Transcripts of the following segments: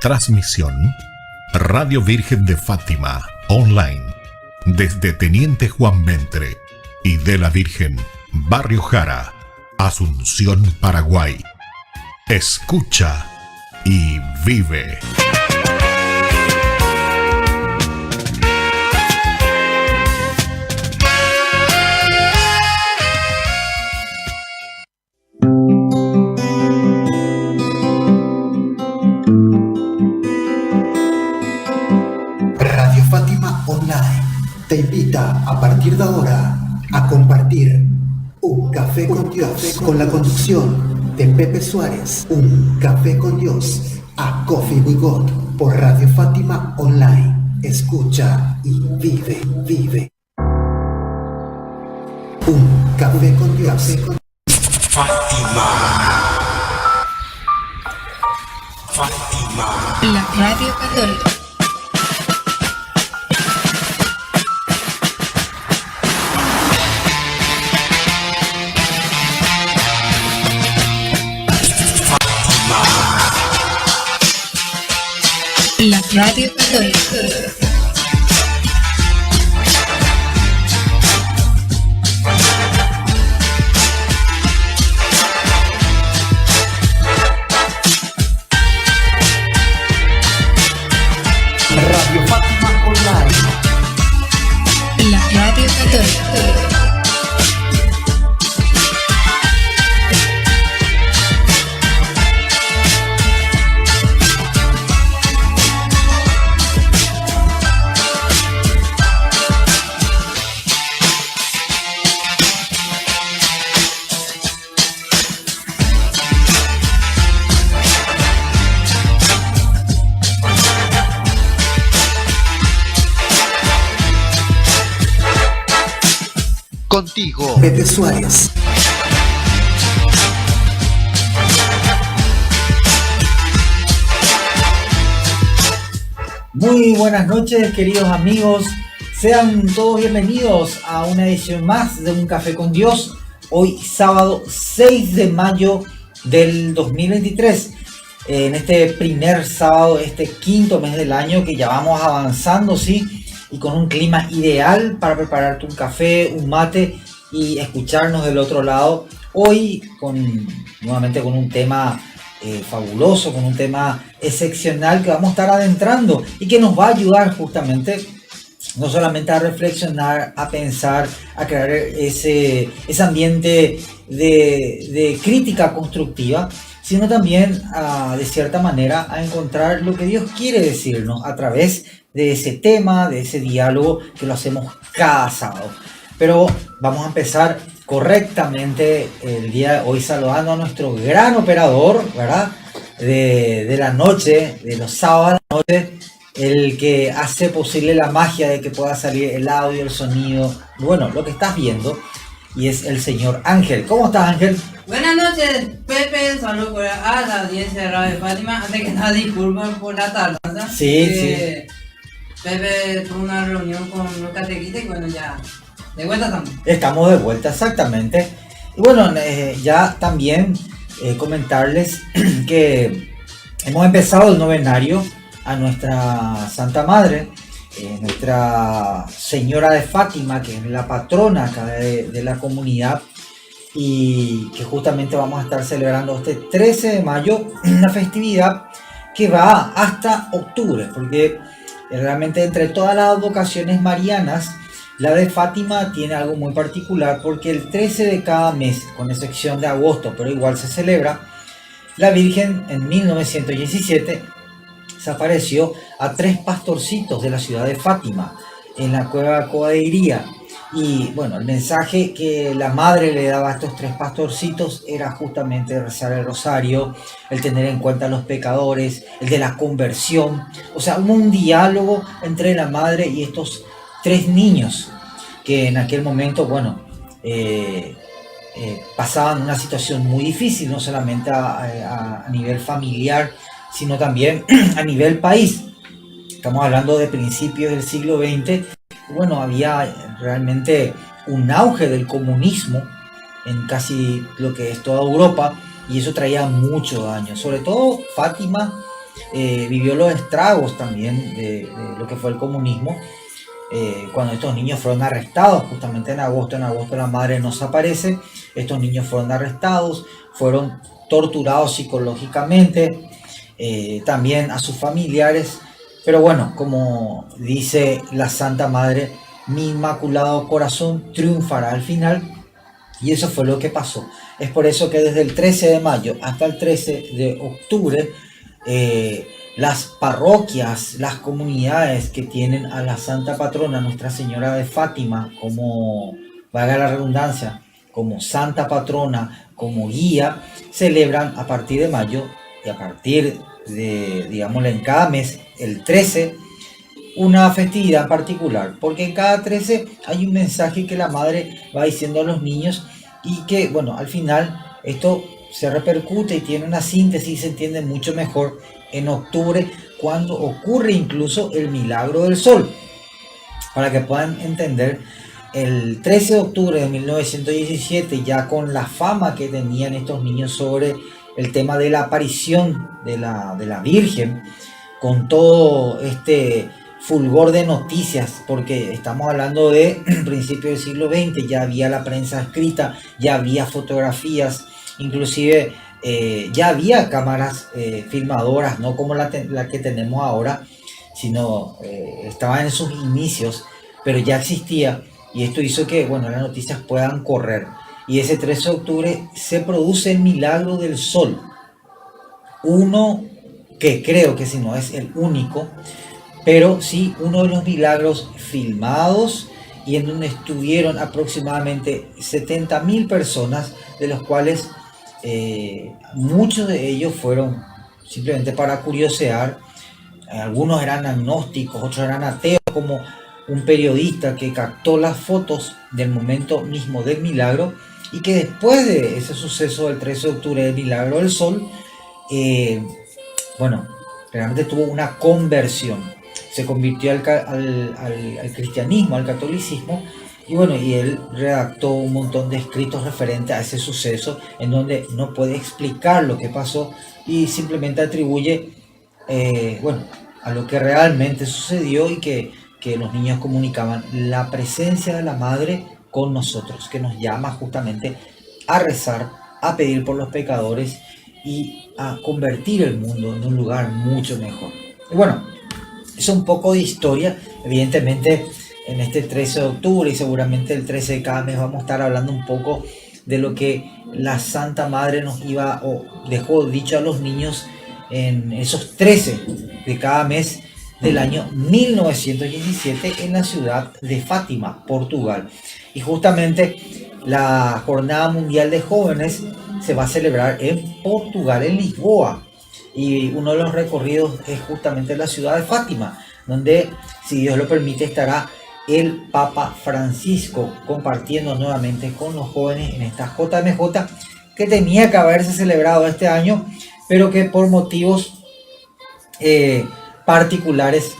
Transmisión Radio Virgen de Fátima Online desde Teniente Juan Mentre y de la Virgen, Barrio Jara, Asunción, Paraguay. Escucha y vive. Radio Fátima Online te invita a partir de ahora a compartir Un Café con Dios con la conducción de Pepe Suárez. Un Café con Dios, a Coffee with God, por Radio Fátima Online. Escucha y vive, vive. Un Café con Dios. Fátima. La Radio Católica. La Radio Católica. Radio Fátima Online. La Radio Católica. Contigo. Pepe Suárez. Muy buenas noches, queridos amigos. Sean todos bienvenidos a una edición más de Un Café con Dios. Hoy sábado 6 de mayo del 2023. En este primer sábado, este quinto mes del año, que ya vamos avanzando, ¿sí? Y con un clima ideal para prepararte un café, un mate y escucharnos del otro lado. Hoy nuevamente con un tema fabuloso, con un tema excepcional que vamos a estar adentrando y que nos va a ayudar justamente no solamente a reflexionar, a pensar, a crear ese ambiente de crítica constructiva, sino también de cierta manera a encontrar lo que Dios quiere decirnos a través de ese tema, de ese diálogo que lo hacemos cada sábado. Pero vamos a empezar correctamente el día de hoy saludando a nuestro gran operador, ¿verdad? De la noche, de los sábados a la noche, el que hace posible la magia de que pueda salir el audio, el sonido, bueno, lo que estás viendo, y es el señor Ángel. ¿Cómo estás, Ángel? Buenas noches, Pepe. Saludos a la audiencia de Radio Fátima. Antes que nada, disculpas por la tardanza. Sí. Pepe tuvo una reunión con los catequistas y bueno, ya de vuelta estamos. Estamos de vuelta, exactamente. Y bueno, ya también comentarles que hemos empezado el novenario a nuestra Santa Madre, nuestra Señora de Fátima, que es la patrona acá de la comunidad, y que justamente vamos a estar celebrando este 13 de mayo, una festividad que va hasta octubre, porque realmente entre todas las advocaciones marianas, la de Fátima tiene algo muy particular, porque el 13 de cada mes, con excepción de agosto, pero igual se celebra, la Virgen en 1917 se apareció a 3 pastorcitos de la ciudad de Fátima, en la cueva Codeiría. Y bueno, el mensaje que la madre le daba a estos 3 pastorcitos era justamente rezar el rosario, el tener en cuenta a los pecadores, el de la conversión. O sea, hubo un diálogo entre la madre y estos 3 niños que en aquel momento, bueno, pasaban una situación muy difícil, no solamente a nivel familiar, sino también a nivel país. Estamos hablando de principios del siglo XX. Bueno, había realmente un auge del comunismo en casi lo que es toda Europa, y eso traía mucho daño. Sobre todo Fátima vivió los estragos también de lo que fue el comunismo, cuando estos niños fueron arrestados justamente en agosto la madre no se aparece, estos niños fueron arrestados, fueron torturados psicológicamente, también a sus familiares, pero bueno, como dice la Santa Madre, mi inmaculado corazón triunfará al final, y eso fue lo que pasó. Es por eso que desde el 13 de mayo hasta el 13 de octubre, las parroquias, las comunidades que tienen a la Santa Patrona, Nuestra Señora de Fátima, como, valga la redundancia, como Santa Patrona, como guía, celebran a partir de mayo y a partir de, digámosle, en cada mes, el 13, una festividad particular, porque en cada 13 hay un mensaje que la madre va diciendo a los niños y que, bueno, al final esto se repercute y tiene una síntesis y se entiende mucho mejor en octubre, cuando ocurre incluso el milagro del sol. Para que puedan entender, el 13 de octubre de 1917, ya con la fama que tenían estos niños sobre el tema de la aparición de la Virgen, con todo este fulgor de noticias, porque estamos hablando de principios del siglo XX, ya había la prensa escrita, ya había fotografías, inclusive ya había cámaras filmadoras, no como la que tenemos ahora, sino estaba en sus inicios, pero ya existía, y esto hizo que, bueno, las noticias puedan correr. Y ese 13 de octubre se produce el milagro del sol, uno que creo que si no es el único, pero sí uno de los milagros filmados, y en donde estuvieron aproximadamente 70.000 personas, de los cuales muchos de ellos fueron simplemente para curiosear. Algunos eran agnósticos, otros eran ateos, como un periodista que captó las fotos del momento mismo del milagro, y que después de ese suceso del 13 de octubre del milagro del sol, bueno, realmente tuvo una conversión, se convirtió al cristianismo, al catolicismo, y bueno, y él redactó un montón de escritos referentes a ese suceso, en donde no puede explicar lo que pasó y simplemente atribuye, bueno, a lo que realmente sucedió, y que los niños comunicaban la presencia de la madre con nosotros, que nos llama justamente a rezar, a pedir por los pecadores y a convertir el mundo en un lugar mucho mejor. Y bueno, es un poco de historia. Evidentemente en este 13 de octubre y seguramente el 13 de cada mes vamos a estar hablando un poco de lo que la Santa Madre nos iba o dejó dicho a los niños en esos 13 de cada mes del año 1917 en la ciudad de Fátima, Portugal. Y justamente la Jornada Mundial de Jóvenes se va a celebrar en Portugal, en Lisboa. Y uno de los recorridos es justamente la ciudad de Fátima, donde, si Dios lo permite, estará el Papa Francisco compartiendo nuevamente con los jóvenes en esta JMJ, que tenía que haberse celebrado este año, pero que por motivos particulares,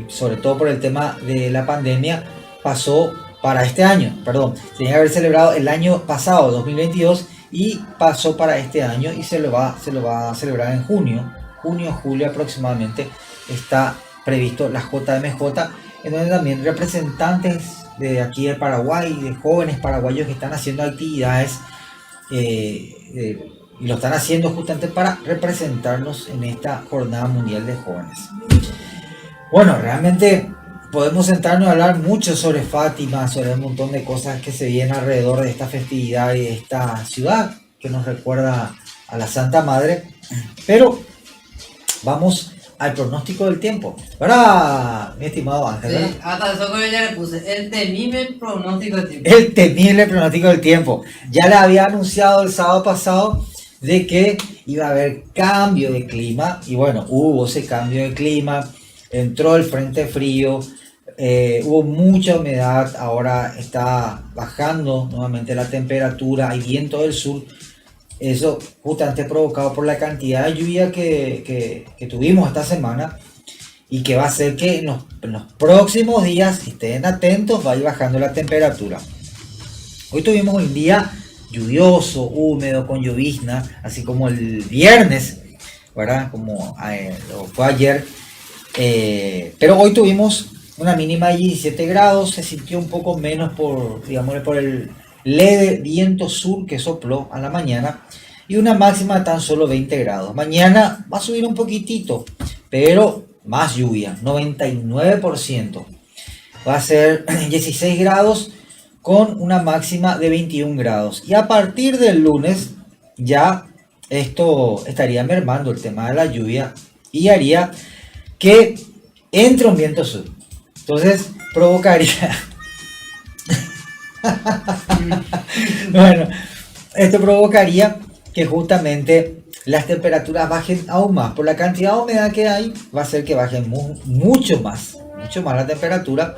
sobre todo por el tema de la pandemia, pasó para este año, perdón, tenía que haber celebrado el año pasado, 2022, y pasó para este año, y se lo va a celebrar en junio, julio aproximadamente, está previsto la JMJ, en donde también representantes de aquí de Paraguay, de jóvenes paraguayos que están haciendo actividades, y lo están haciendo justamente para representarnos en esta Jornada Mundial de Jóvenes. Bueno, realmente podemos sentarnos a hablar mucho sobre Fátima, sobre un montón de cosas que se vienen alrededor de esta festividad y de esta ciudad que nos recuerda a la Santa Madre, pero vamos al pronóstico del tiempo, ¿verdad, mi estimado Ángel? Sí, hasta eso que ya le puse el temible pronóstico del tiempo. El temible pronóstico del tiempo. Ya le había anunciado el sábado pasado de que iba a haber cambio de clima, y bueno, hubo ese cambio de clima, entró el frente frío, hubo mucha humedad, ahora está bajando nuevamente la temperatura, hay viento del sur, eso justamente provocado por la cantidad de lluvia que tuvimos esta semana, y que va a hacer que en los próximos días, si estén atentos, va a ir bajando la temperatura. Hoy tuvimos un día lluvioso, húmedo, con llovizna, así como el viernes ¿verdad? Como lo fue ayer. Pero hoy tuvimos una mínima de 17 grados, se sintió un poco menos por el leve viento sur que sopló a la mañana y una máxima de tan solo 20 grados. Mañana va a subir un poquitito, pero más lluvia, 99%. Va a ser 16 grados con una máxima de 21 grados. Y a partir del lunes ya esto estaría mermando el tema de la lluvia y haría que entre un viento sur. Entonces provocaría... Bueno, esto provocaría que justamente las temperaturas bajen aún más. Por la cantidad de humedad que hay, va a hacer que bajen mucho más la temperatura.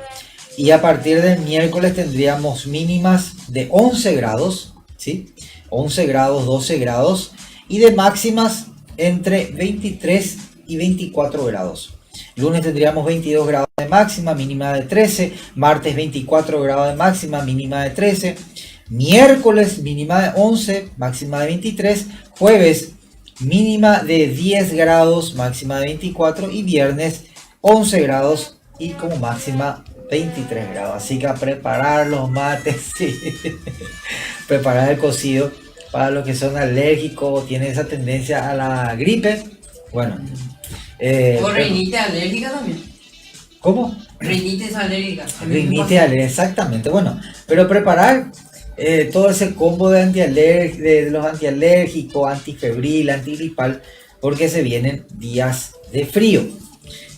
Y a partir del miércoles tendríamos mínimas de 11 grados, ¿sí? 11 grados, 12 grados. Y de máximas entre 23 y 24 grados. Lunes tendríamos 22 grados de máxima, mínima de 13. Martes 24 grados de máxima, mínima de 13. Miércoles mínima de 11, máxima de 23. Jueves mínima de 10 grados, máxima de 24. Y viernes 11 grados y como máxima 23 grados. Así que a preparar los mates, sí. Preparar el cocido para los que son alérgicos, tienen esa tendencia a la gripe. Bueno. O rinitis alérgica también. ¿Cómo? Rinitis alérgica. Rinitis alérgica, exactamente. Bueno, pero preparar todo ese combo de los antialérgicos, antifebril, antigripal, porque se vienen días de frío.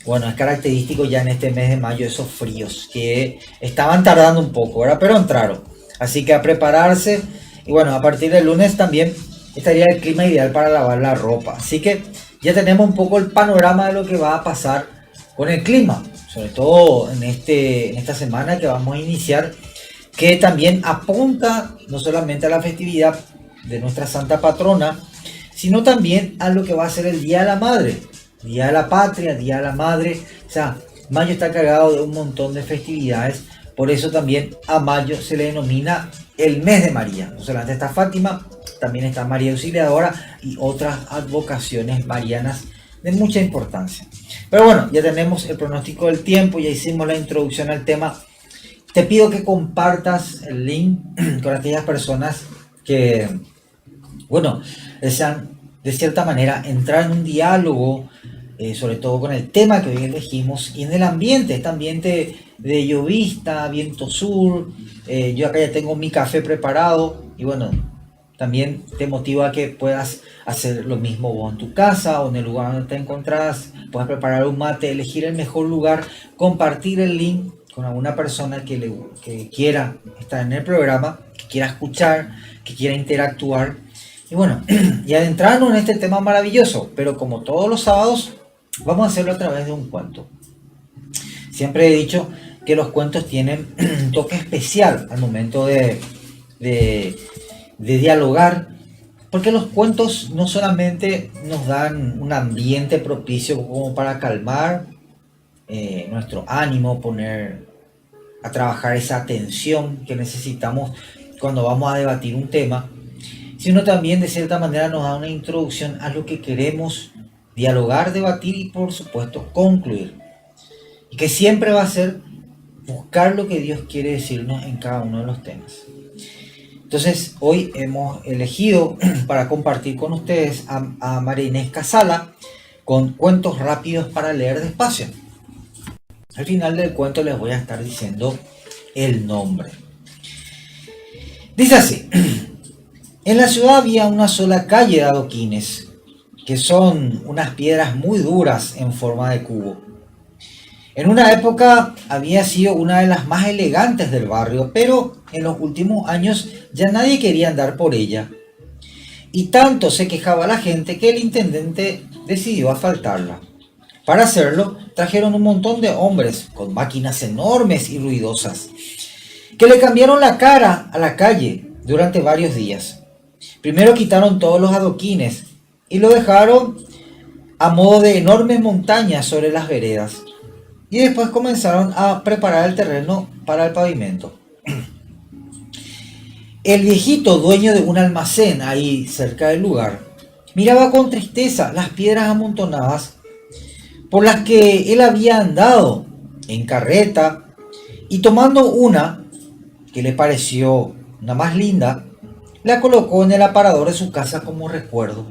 Bueno, es característico ya en este mes de mayo esos fríos que estaban tardando un poco, ¿verdad? Pero entraron. Así que a prepararse. Y bueno, a partir del lunes también estaría el clima ideal para lavar la ropa. Así que ya tenemos un poco el panorama de lo que va a pasar con el clima. Sobre todo en esta semana que vamos a iniciar, que también apunta no solamente a la festividad de nuestra Santa Patrona, sino también a lo que va a ser el Día de la Madre, Día de la Patria, Día de la Madre. O sea, mayo está cargado de un montón de festividades. Por eso también a mayo se le denomina el mes de María. No solamente está Fátima, también está María Auxiliadora y otras advocaciones marianas de mucha importancia. Pero bueno, ya tenemos el pronóstico del tiempo, ya hicimos la introducción al tema. Te pido que compartas el link con aquellas personas que, bueno, desean de cierta manera entrar en un diálogo, sobre todo con el tema que hoy elegimos y en el ambiente, este ambiente de llovista, viento sur. Yo acá ya tengo mi café preparado y bueno, también te motiva a que puedas hacer lo mismo vos en tu casa o en el lugar donde te encontrás. Puedes preparar un mate, elegir el mejor lugar, compartir el link con alguna persona que quiera estar en el programa, que quiera escuchar, que quiera interactuar. Y bueno, y adentrarnos en este tema maravilloso, pero como todos los sábados, vamos a hacerlo a través de un cuento. Siempre he dicho que los cuentos tienen un toque especial al momento de dialogar, porque los cuentos no solamente nos dan un ambiente propicio como para calmar nuestro ánimo, poner a trabajar esa atención que necesitamos cuando vamos a debatir un tema, sino también de cierta manera nos da una introducción a lo que queremos dialogar, debatir y por supuesto concluir. Y que siempre va a ser buscar lo que Dios quiere decirnos en cada uno de los temas. Entonces hoy hemos elegido para compartir con ustedes a María Inés Casala con cuentos rápidos para leer despacio. Al final del cuento les voy a estar diciendo el nombre. Dice así: en la ciudad había una sola calle de adoquines, que son unas piedras muy duras en forma de cubo. En una época había sido una de las más elegantes del barrio, pero en los últimos años ya nadie quería andar por ella. Y tanto se quejaba la gente que el intendente decidió asfaltarla. Para hacerlo, trajeron un montón de hombres con máquinas enormes y ruidosas, que le cambiaron la cara a la calle durante varios días. Primero quitaron todos los adoquines y lo dejaron a modo de enormes montañas sobre las veredas. Y después comenzaron a preparar el terreno para el pavimento. El viejito, dueño de un almacén ahí cerca del lugar, Miraba con tristeza las piedras amontonadas por las que él había andado en carreta, y tomando una que le pareció una más linda, la colocó en el aparador de su casa como recuerdo.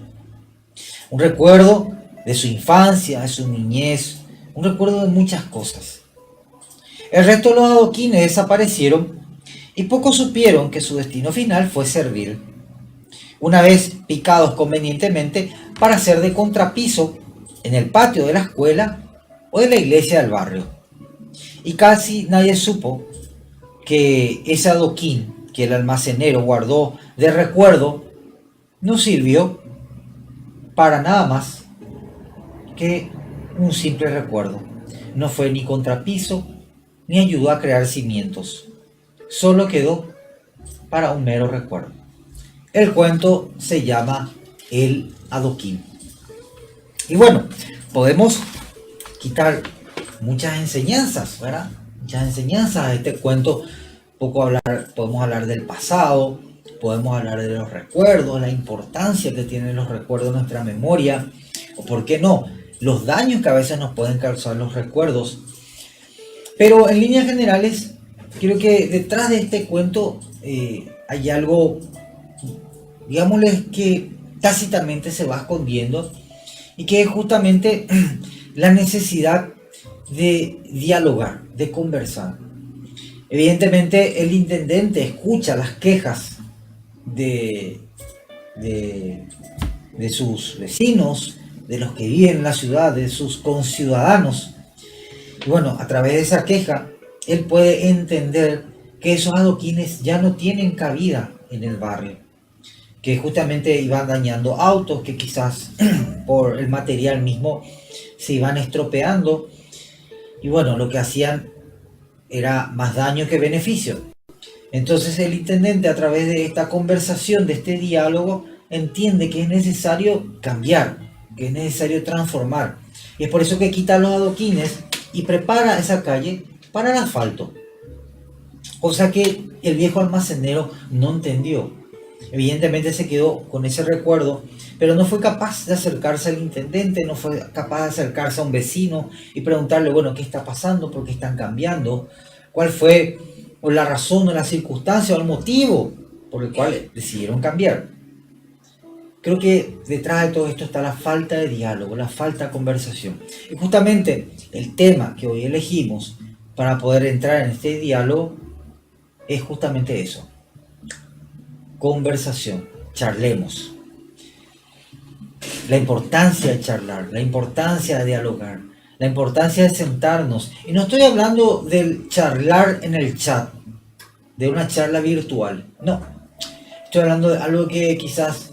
Un recuerdo de su infancia, de su niñez, un recuerdo de muchas cosas. El resto de los adoquines desaparecieron y pocos supieron que su destino final fue servir, una vez picados convenientemente, para ser de contrapiso en el patio de la escuela o de la iglesia del barrio. Y casi nadie supo que ese adoquín que el almacenero guardó de recuerdo no sirvió para nada más que un simple recuerdo. No fue ni contrapiso ni ayudó a crear cimientos. Solo quedó para un mero recuerdo. El cuento se llama El Adoquín. Y bueno, podemos quitar muchas enseñanzas, ¿verdad? Muchas enseñanzas de este cuento. Podemos hablar del pasado, podemos hablar de los recuerdos, la importancia que tienen los recuerdos en nuestra memoria, o por qué no, los daños que a veces nos pueden causar los recuerdos. Pero en líneas generales, creo que detrás de este cuento hay algo, digámosles, que tácitamente se va escondiendo, y que es justamente la necesidad de dialogar, de conversar. Evidentemente el intendente escucha las quejas de sus vecinos, de los que viven en la ciudad, de sus conciudadanos. Y bueno, a través de esa queja, él puede entender que esos adoquines ya no tienen cabida en el barrio, que justamente iban dañando autos, que quizás por el material mismo se iban estropeando, y bueno, lo que hacían era más daño que beneficio. Entonces el intendente, a través de esta conversación, de este diálogo, entiende que es necesario cambiar, que es necesario transformar, y es por eso que quita los adoquines y prepara esa calle para el asfalto, cosa que el viejo almacenero no entendió. Evidentemente se quedó con ese recuerdo, pero no fue capaz de acercarse al intendente, no fue capaz de acercarse a un vecino y preguntarle, bueno, ¿qué está pasando? ¿Por qué están cambiando? ¿Cuál fue o la razón o la circunstancia o el motivo por el cual decidieron cambiar? Creo que detrás de todo esto está la falta de diálogo, la falta de conversación. Y justamente el tema que hoy elegimos para poder entrar en este diálogo es justamente eso. Conversación, charlemos. La importancia de charlar, la importancia de dialogar, la importancia de sentarnos. Y no estoy hablando del charlar en el chat, de una charla virtual. No, estoy hablando de algo que quizás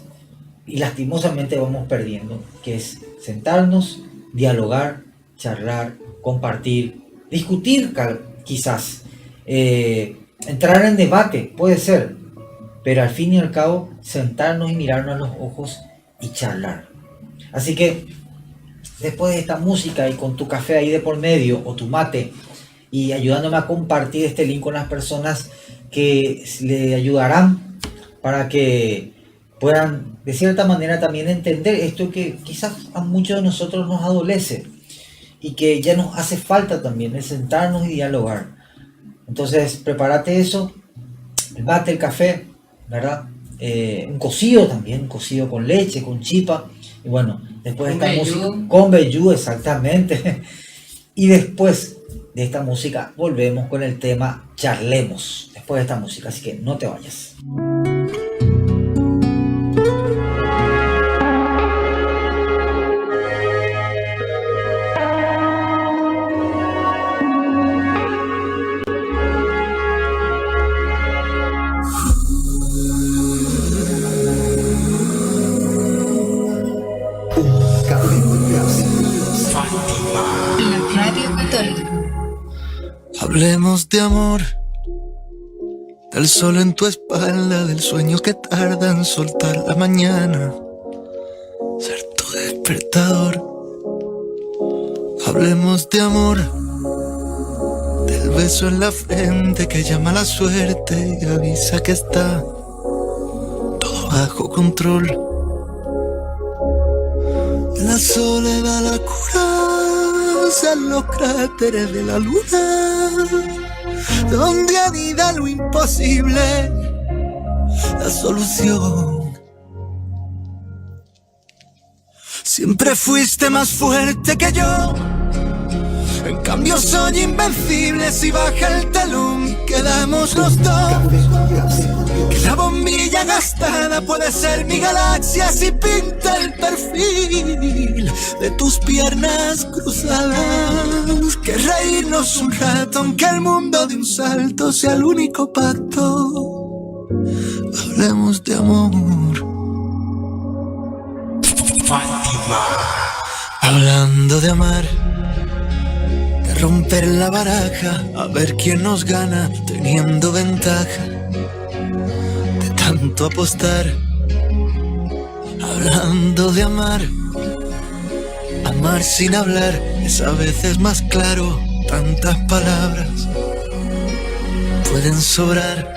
y lastimosamente vamos perdiendo, que es sentarnos, dialogar, charlar, compartir, discutir quizás, entrar en debate, puede ser, pero al fin y al cabo sentarnos y mirarnos a los ojos y charlar. Así que después de esta música y con tu café ahí de por medio o tu mate y ayudándome a compartir este link con las personas que le ayudarán para que puedan de cierta manera también entender esto que quizás a muchos de nosotros nos adolece y que ya nos hace falta también, el sentarnos y dialogar. Entonces prepárate eso, el mate, el café, ¿verdad? Un cocido también, un cocido con leche, con chipa, y bueno, después de esta música, con vellú, exactamente. Y después de esta música volvemos con el tema charlemos, después de esta música, así que no te vayas. Hablemos de amor, del sol en tu espalda, del sueño que tarda en soltar la mañana, ser tu despertador. Hablemos de amor, del beso en la frente que llama a la suerte y avisa que está todo bajo control. la soledad la curiosa en los cráteres de la luna, donde anida lo imposible, la solución. Siempre fuiste más fuerte que yo, en cambio soy invencible. Si baja el telón y quedamos los dos, que la bombilla gastada puede ser mi galaxia si pinta el perfil de tus piernas cruzadas. Que reírnos un rato aunque el mundo de un salto sea el único pacto. Hablemos de amor. Fátima. Hablando de amar, de romper la baraja, a ver quién nos gana teniendo ventaja, de tanto apostar. Hablando de amar, amar sin hablar es a veces más claro. Tantas palabras pueden sobrar.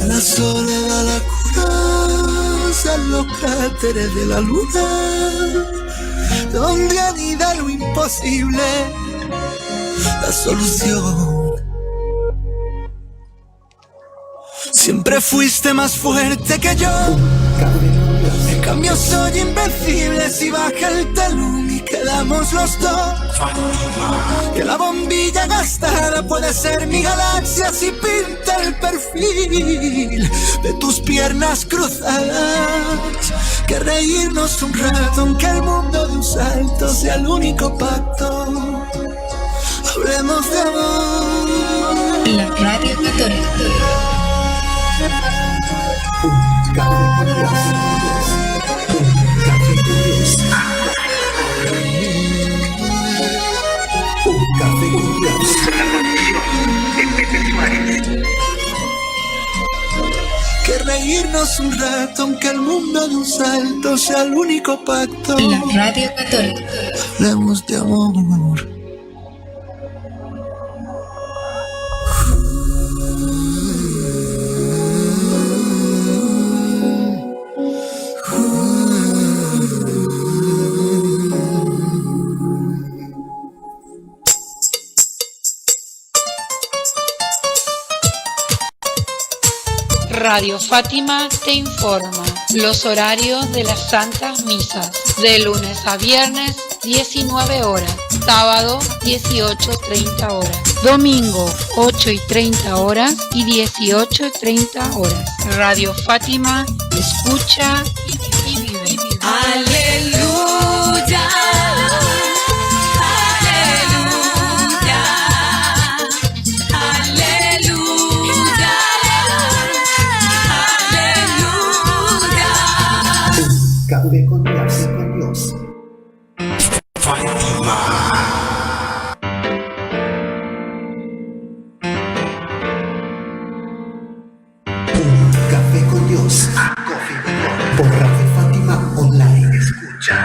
La soledad la curiosa en los cráteres de la luna, donde anida lo imposible, la solución. Siempre fuiste más fuerte que yo, en cambio soy invencible. Si baja el telón y quedamos los dos, que la bombilla gastada puede ser mi galaxia si pinta el perfil de tus piernas cruzadas. Que reírnos un rato aunque el mundo de un salto sea el único pacto. Hablemos de amor. La Radio Católica. Un café con Dios. Un café con Dios. Un café con Dios. Que reírnos un rato aunque el mundo de un salto sea el único pacto. La Radio Católica. Hablemos de amor. Radio Fátima te informa los horarios de las Santas Misas, de lunes a viernes 19 horas, sábado 18:30 horas, domingo 8:30 horas y 18:30 horas. Radio Fátima escucha y vive. Aleluya. Café con Dios, con Dios. Fátima. Un café con Dios. Por Radio Fátima Online. Escucha,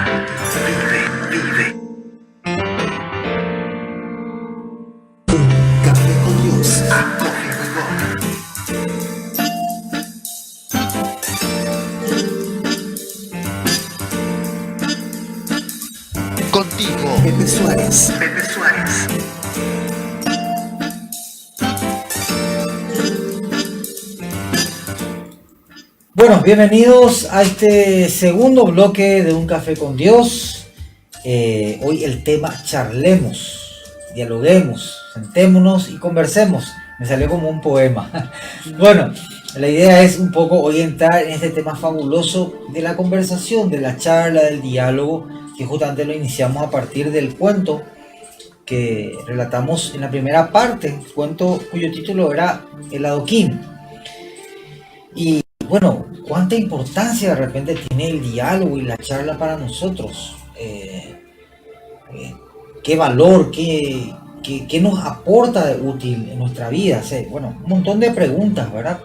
vive. Un café con Dios. Contigo. Pepe Suárez. Bueno, bienvenidos a este segundo bloque de Un Café con Dios. Hoy el tema charlemos, dialoguemos, sentémonos y conversemos. Me salió como un poema. Bueno, la idea es un poco hoy entrar en este tema fabuloso de la conversación, de la charla, del diálogo, que justamente lo iniciamos a partir del cuento que relatamos en la primera parte, cuento cuyo título era El Adoquín. Y bueno, cuánta importancia de repente tiene el diálogo y la charla para nosotros. Qué valor, qué nos aporta de útil en nuestra vida. Bueno, un montón de preguntas, ¿verdad?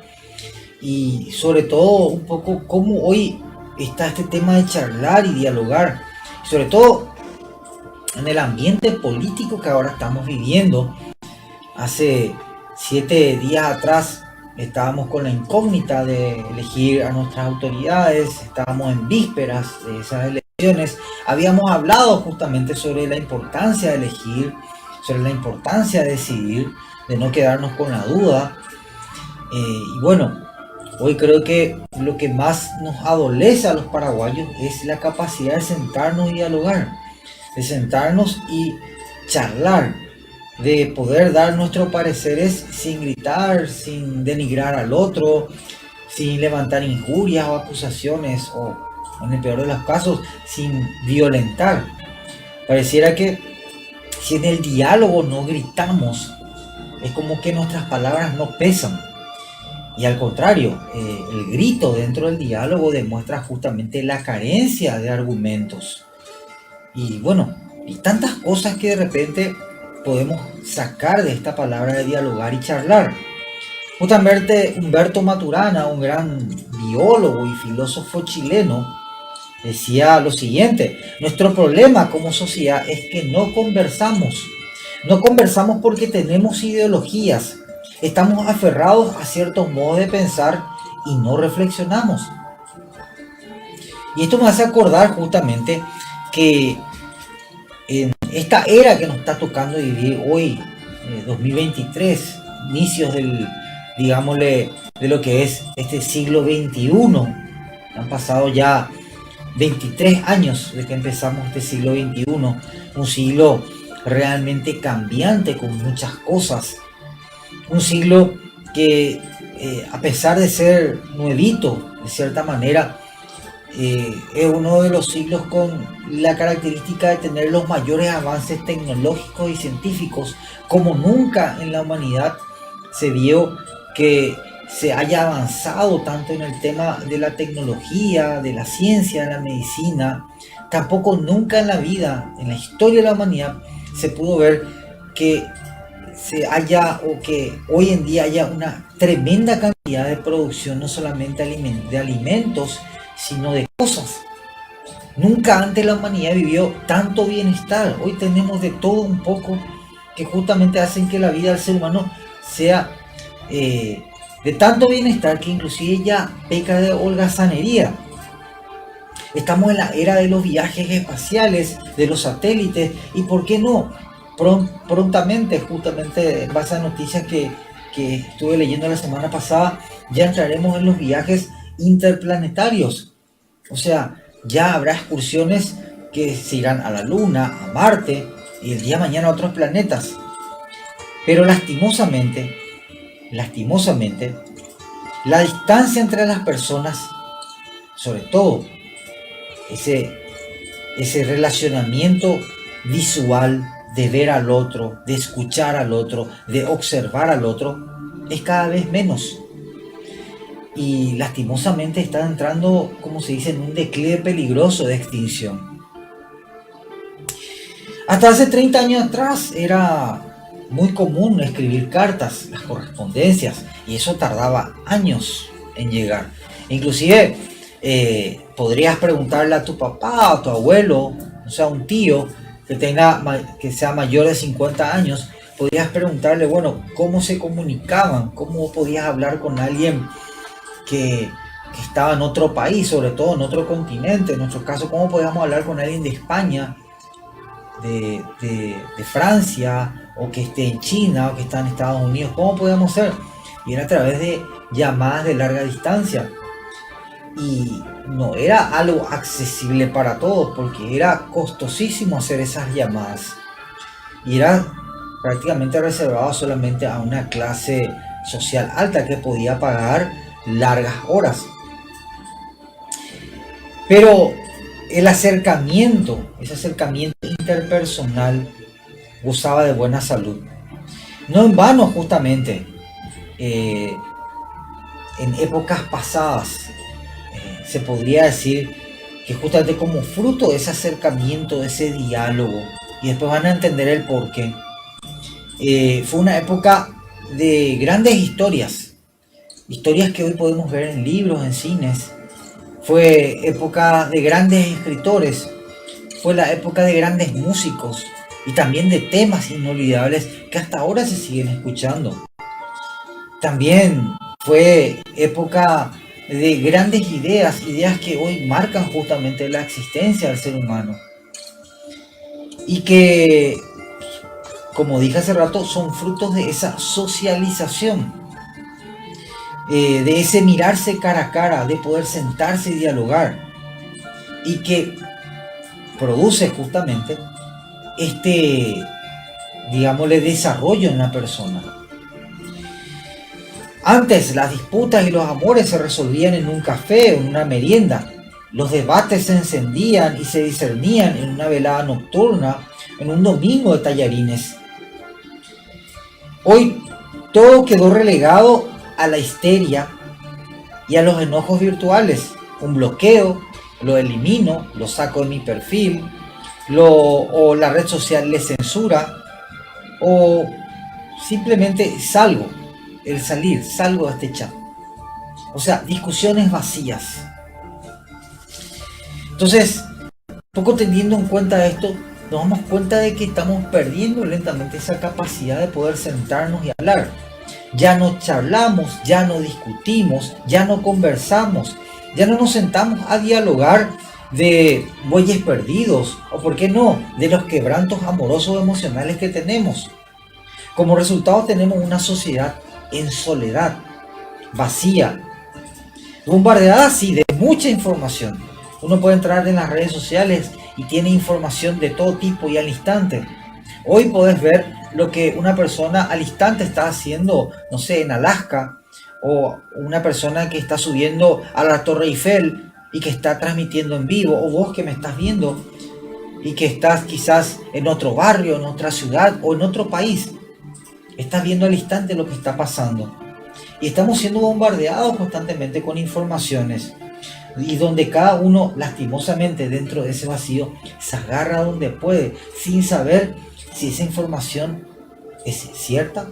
Y sobre todo un poco cómo hoy está este tema de charlar y dialogar. Sobre todo en el ambiente político que ahora estamos viviendo. Hace 7 días atrás estábamos con la incógnita de elegir a nuestras autoridades, estábamos en vísperas de esas elecciones, habíamos hablado justamente sobre la importancia de elegir, sobre la importancia de decidir, de no quedarnos con la duda. Y bueno, hoy creo que lo que más nos adolece a los paraguayos es la capacidad de sentarnos y dialogar, de sentarnos y charlar, de poder dar nuestros pareceres sin gritar, sin denigrar al otro, sin levantar injurias o acusaciones, o en el peor de los casos, sin violentar. Pareciera que si en el diálogo no gritamos, es como que nuestras palabras no pesan. Y al contrario, el grito dentro del diálogo demuestra justamente la carencia de argumentos. Y bueno, y tantas cosas que de repente podemos sacar de esta palabra de dialogar y charlar. Justamente Humberto Maturana, un gran biólogo y filósofo chileno, decía lo siguiente: nuestro problema como sociedad es que no conversamos. No conversamos porque tenemos ideologías, estamos aferrados a ciertos modos de pensar y no reflexionamos. Y esto me hace acordar justamente que en esta era que nos está tocando vivir hoy, 2023, inicios del, digámosle, de lo que es este siglo XXI, han pasado ya 23 años de que empezamos este siglo XXI, un siglo realmente cambiante con muchas cosas, un siglo que a pesar de ser nuevito de cierta manera, es uno de los siglos con la característica de tener los mayores avances tecnológicos y científicos. Como nunca en la humanidad se vio que se haya avanzado tanto en el tema de la tecnología, de la ciencia, de la medicina. Tampoco nunca en la vida, en la historia de la humanidad, se pudo ver que se haya, o que hoy en día haya una tremenda cantidad de producción, no solamente de alimentos, sino de cosas. Nunca antes la humanidad vivió tanto bienestar. Hoy tenemos de todo un poco que justamente hacen que la vida del ser humano sea de tanto bienestar que inclusive ya peca de holgazanería. Estamos en la era de los viajes espaciales, de los satélites, y por qué no, prontamente, justamente en base a noticias que estuve leyendo la semana pasada, ya entraremos en los viajes interplanetarios. O sea, ya habrá excursiones que se irán a la Luna, a Marte y el día de mañana a otros planetas. Pero lastimosamente, la distancia entre las personas, sobre todo ese relacionamiento visual, de ver al otro, de escuchar al otro, de observar al otro, es cada vez menos. Y lastimosamente está entrando, como se dice, en un declive peligroso de extinción. Hasta hace 30 años atrás era muy común escribir cartas, las correspondencias, y eso tardaba años en llegar. Inclusive podrías preguntarle a tu papá, a tu abuelo, o sea, un tío que sea mayor de 50 años, podrías preguntarle, bueno, cómo se comunicaban, cómo podías hablar con alguien que estaba en otro país, sobre todo en otro continente. En nuestro caso, cómo podíamos hablar con alguien de España, de Francia, o que esté en China, o que está en Estados Unidos. ¿Cómo podíamos hacer? Y era a través de llamadas de larga distancia. Y no era algo accesible para todos, porque era costosísimo hacer esas llamadas. Y era prácticamente reservado solamente a una clase social alta que podía pagar largas horas. Pero ese acercamiento interpersonal gozaba de buena salud. No en vano, justamente, en épocas pasadas, se podría decir que justamente como fruto de ese acercamiento, de ese diálogo, y después van a entender el porqué, fue una época de grandes historias que hoy podemos ver en libros, en cines. Fue época de grandes escritores, fue la época de grandes músicos y también de temas inolvidables que hasta ahora se siguen escuchando. También Fue época de grandes ideas, ideas que hoy marcan justamente la existencia del ser humano. Y que, como dije hace rato, son frutos de esa socialización, de ese mirarse cara a cara, de poder sentarse y dialogar, y que produce justamente este, digámosle, desarrollo en la persona. Antes las disputas y los amores se resolvían en un café o en una merienda. Los debates se encendían y se discernían en una velada nocturna, en un domingo de tallarines. Hoy todo quedó relegado a la histeria y a los enojos virtuales. Un bloqueo, lo elimino, lo saco de mi perfil, o la red social le censura, o simplemente salgo. El salir, salgo de este chat. O sea, discusiones vacías. Entonces, poco teniendo en cuenta esto, nos damos cuenta de que estamos perdiendo lentamente esa capacidad de poder sentarnos y hablar. Ya no charlamos, ya no discutimos, ya no conversamos, ya no nos sentamos a dialogar de bueyes perdidos, o por qué no, de los quebrantos amorosos emocionales que tenemos. Como resultado tenemos una sociedad en soledad, vacía, bombardeada sí de mucha información. Uno puede entrar en las redes sociales y tiene información de todo tipo y al instante. Hoy podés ver lo que una persona al instante está haciendo, no sé, en Alaska, o una persona que está subiendo a la Torre Eiffel y que está transmitiendo en vivo, o vos que me estás viendo y que estás quizás en otro barrio, en otra ciudad o en otro país. Estás viendo al instante lo que está pasando. Y estamos siendo bombardeados constantemente con informaciones. Y donde cada uno, lastimosamente, dentro de ese vacío, se agarra donde puede, sin saber si esa información es cierta,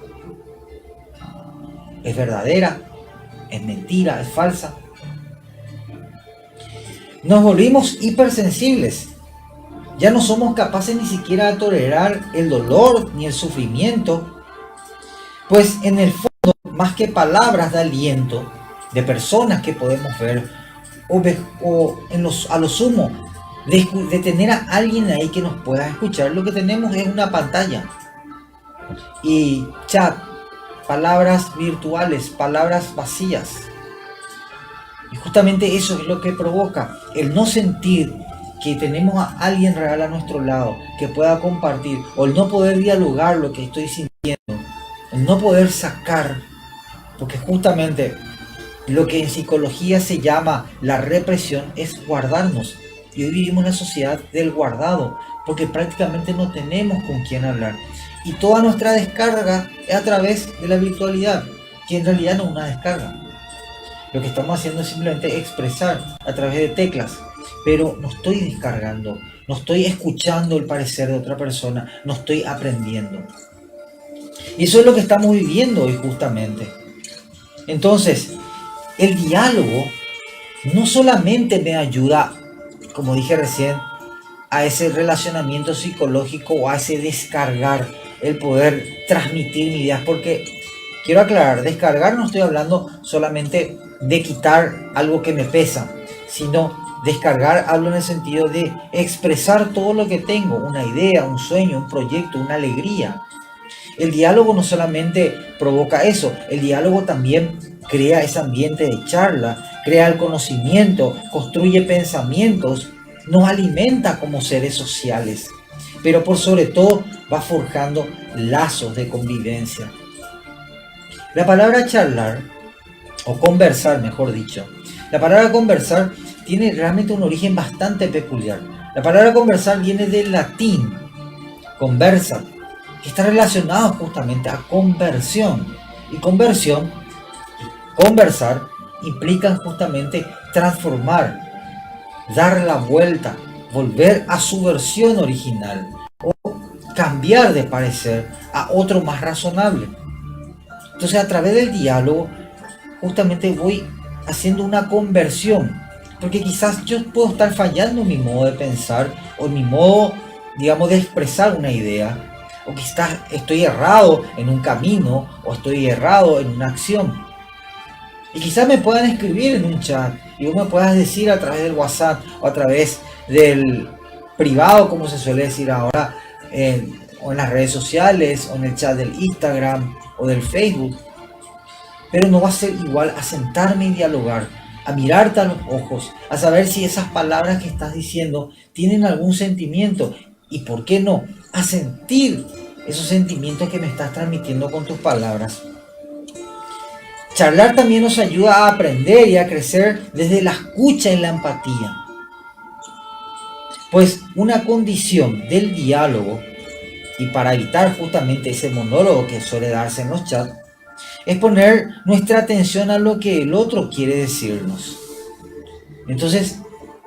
es verdadera, es mentira, es falsa. Nos volvimos hipersensibles. Ya no somos capaces ni siquiera de tolerar el dolor ni el sufrimiento. Pues en el fondo, más que palabras de aliento de personas que podemos ver, a lo sumo, de tener a alguien ahí que nos pueda escuchar, lo que tenemos es una pantalla y chat, palabras virtuales, palabras vacías. Y justamente eso es lo que provoca el no sentir que tenemos a alguien real a nuestro lado, que pueda compartir, o el no poder dialogar lo que estoy sintiendo. El no poder sacar, porque justamente lo que en psicología se llama la represión es guardarnos. Y hoy vivimos en una sociedad del guardado, porque prácticamente no tenemos con quién hablar. Y toda nuestra descarga es a través de la virtualidad, que en realidad no es una descarga. Lo que estamos haciendo es simplemente expresar a través de teclas, pero no estoy descargando, no estoy escuchando el parecer de otra persona, no estoy aprendiendo. Y eso es lo que estamos viviendo hoy justamente. Entonces, el diálogo no solamente me ayuda, como dije recién, a ese relacionamiento psicológico o a ese descargar, el poder transmitir mis ideas, porque quiero aclarar, descargar no estoy hablando solamente de quitar algo que me pesa, sino descargar hablo en el sentido de expresar todo lo que tengo, una idea, un sueño, un proyecto, una alegría. El diálogo no solamente provoca eso, el diálogo también crea ese ambiente de charla, crea el conocimiento, construye pensamientos, nos alimenta como seres sociales, pero por sobre todo va forjando lazos de convivencia. La palabra charlar, o conversar mejor dicho, la palabra conversar tiene realmente un origen bastante peculiar. La palabra conversar viene del latín, conversa, que está relacionado justamente a conversión. Y conversión y conversar implican justamente transformar, dar la vuelta, volver a su versión original o cambiar de parecer a otro más razonable. Entonces, a través del diálogo justamente voy haciendo una conversión, porque quizás yo puedo estar fallando en mi modo de pensar o en mi modo, digamos, de expresar una idea, o quizás estoy errado en un camino o estoy errado en una acción. Y quizás me puedan escribir en un chat y vos me puedas decir a través del WhatsApp o a través del privado, como se suele decir ahora, o en las redes sociales o en el chat del Instagram o del Facebook. Pero no va a ser igual a sentarme y dialogar, a mirarte a los ojos, a saber si esas palabras que estás diciendo tienen algún sentimiento y, ¿por qué no?, a sentir esos sentimientos que me estás transmitiendo con tus palabras. Charlar también nos ayuda a aprender y a crecer desde la escucha y la empatía. Pues una condición del diálogo, y para evitar justamente ese monólogo que suele darse en los chats, es poner nuestra atención a lo que el otro quiere decirnos. Entonces,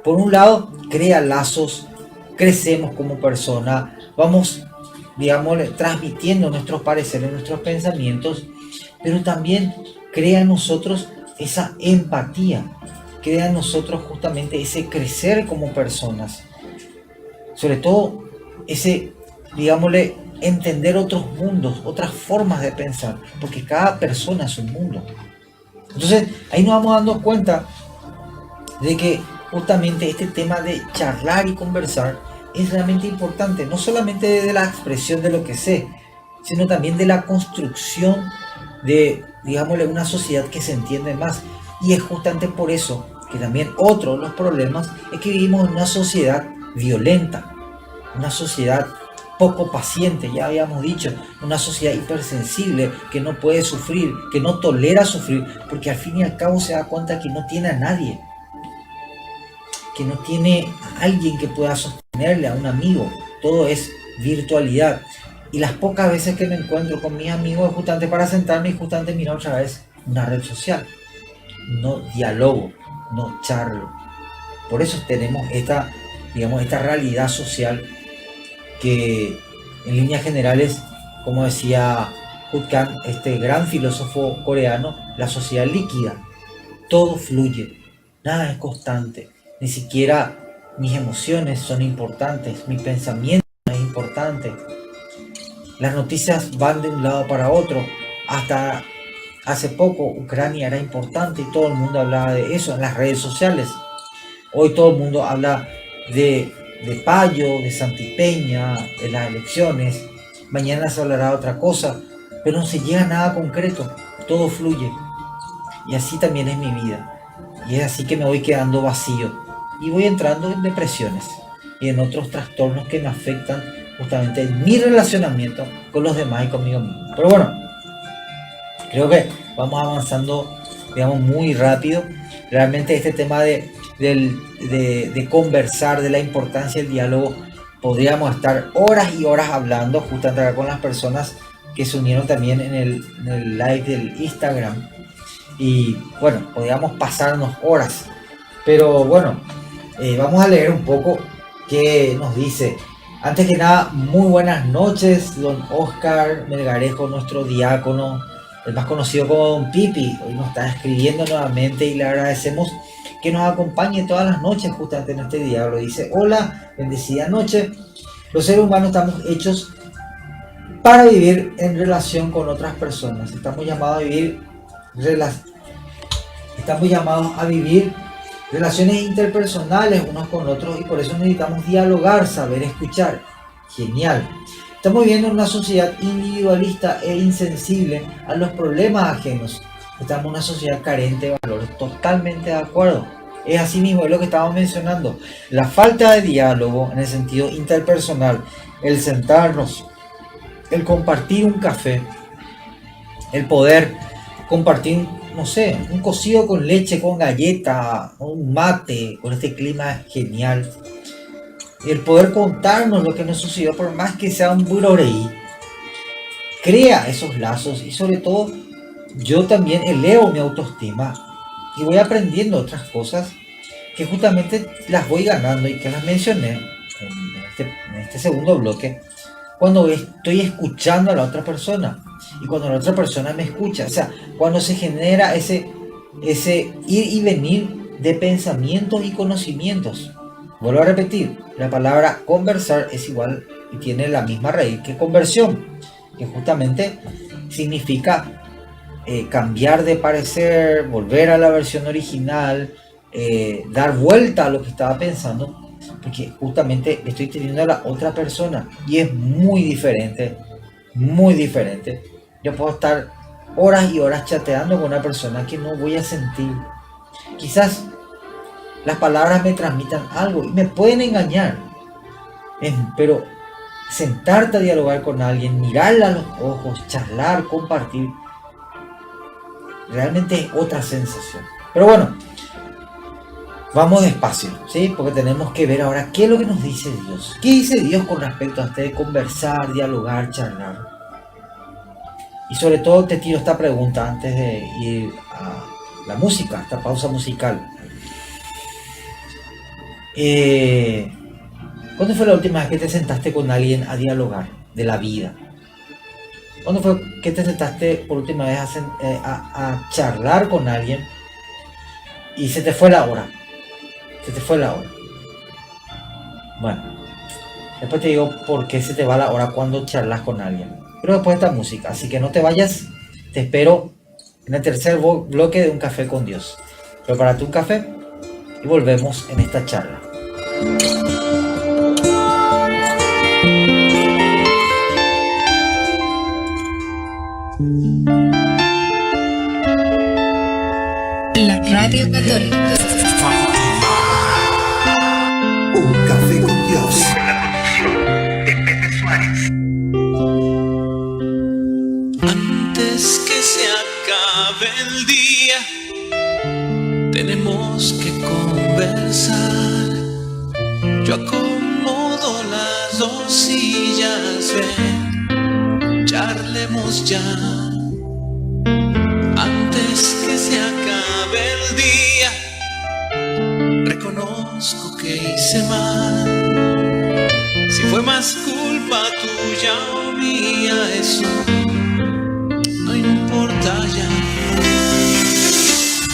por un lado, crea lazos, crecemos como persona, vamos, digamos, transmitiendo nuestros pareceres, nuestros pensamientos, pero también crea en nosotros esa empatía, crea en nosotros justamente ese crecer como personas, sobre todo ese, digámosle, entender otros mundos, otras formas de pensar, porque cada persona es un mundo. Entonces ahí nos vamos dando cuenta de que justamente este tema de charlar y conversar es realmente importante, no solamente de la expresión de lo que sé, sino también de la construcción de, digámosle, una sociedad que se entiende más. Y es justamente por eso que también otro de los problemas es que vivimos en una sociedad violenta, una sociedad poco paciente, ya habíamos dicho, una sociedad hipersensible que no puede sufrir, que no tolera sufrir, porque al fin y al cabo se da cuenta que no tiene a nadie, que no tiene a alguien que pueda sostenerle, a un amigo. Todo es virtualidad. Y las pocas veces que me encuentro con mis amigos es justamente para sentarme y justamente mirar otra vez una red social. No dialogo, no charlo. Por eso tenemos esta, digamos, esta realidad social que en líneas generales, como decía Hut Kang, este gran filósofo coreano, la sociedad líquida. Todo fluye, nada es constante, ni siquiera mis emociones son importantes, mi pensamiento es importante. Las noticias van de un lado para otro. Hasta hace poco Ucrania era importante y todo el mundo hablaba de eso en las redes sociales. Hoy todo el mundo habla de Payo, de Santipeña, de las elecciones. Mañana se hablará de otra cosa, pero no se llega a nada concreto. Todo fluye. Y así también es mi vida. Y es así que me voy quedando vacío. Y voy entrando en depresiones y en otros trastornos que me afectan justamente en mi relacionamiento con los demás y conmigo mismo. Pero bueno, creo que vamos avanzando, digamos, muy rápido. Realmente este tema de conversar, de la importancia del diálogo, podríamos estar horas y horas hablando justamente acá con las personas que se unieron también en el live del Instagram. Y bueno, podríamos pasarnos horas. Pero bueno, vamos a leer un poco qué nos dice. Antes que nada, muy buenas noches, don Oscar Melgarejo, nuestro diácono, el más conocido como Pipi. Hoy nos está escribiendo nuevamente y le agradecemos que nos acompañe todas las noches justamente en este diálogo. Dice: hola, bendecida noche. Los seres humanos estamos hechos para vivir en relación con otras personas. Estamos llamados a vivir relaciones interpersonales unos con otros, y por eso necesitamos dialogar, saber escuchar. Genial. Estamos viviendo en una sociedad individualista e insensible a los problemas ajenos. Estamos en una sociedad carente de valores. Totalmente de acuerdo. Es así mismo, es lo que estamos mencionando. La falta de diálogo en el sentido interpersonal, el sentarnos, el compartir un café, el poder compartir, no sé, un cocido con leche, con galleta, un mate, con este clima genial. El poder contarnos lo que nos sucedió, por más que sea un buroreí, crea esos lazos. Y sobre todo, yo también elevo mi autoestima y voy aprendiendo otras cosas que justamente las voy ganando y que las mencioné en este segundo bloque, cuando estoy escuchando a la otra persona y cuando la otra persona me escucha. O sea, cuando se genera ese ir y venir de pensamientos y conocimientos. Vuelvo a repetir, la palabra conversar es igual y tiene la misma raíz que conversión, que justamente significa cambiar de parecer, volver a la versión original, dar vuelta a lo que estaba pensando, porque justamente estoy teniendo a la otra persona y es muy diferente, muy diferente. Yo puedo estar horas y horas chateando con una persona que no voy a sentir. Quizás las palabras me transmitan algo y me pueden engañar, pero sentarte a dialogar con alguien, mirarla a los ojos, charlar, compartir, realmente es otra sensación. Pero bueno, vamos despacio, ¿sí? Porque tenemos que ver ahora qué es lo que nos dice Dios. ¿Qué dice Dios con respecto a este conversar, dialogar, charlar? Y sobre todo te tiro esta pregunta antes de ir a la música, esta pausa musical. ¿Cuándo fue la última vez que te sentaste con alguien a dialogar de la vida? ¿Cuándo fue que te sentaste por última vez a charlar con alguien y se te fue la hora? Se te fue la hora. Bueno, después te digo por qué se te va la hora cuando charlas con alguien. Pero después de esta música, así que no te vayas. Te espero en el tercer bloque de Un Café con Dios. Prepárate un café y volvemos en esta charla. La Radio Católica. Un Café con Dios. De Pepe Suárez. Antes que se acabe el día, tenemos que conversar. Yo acomodo las dos sillas, ven, charlemos ya. Antes que se acabe el día, reconozco que hice mal. Si fue más culpa tuya o mía, eso no importa ya.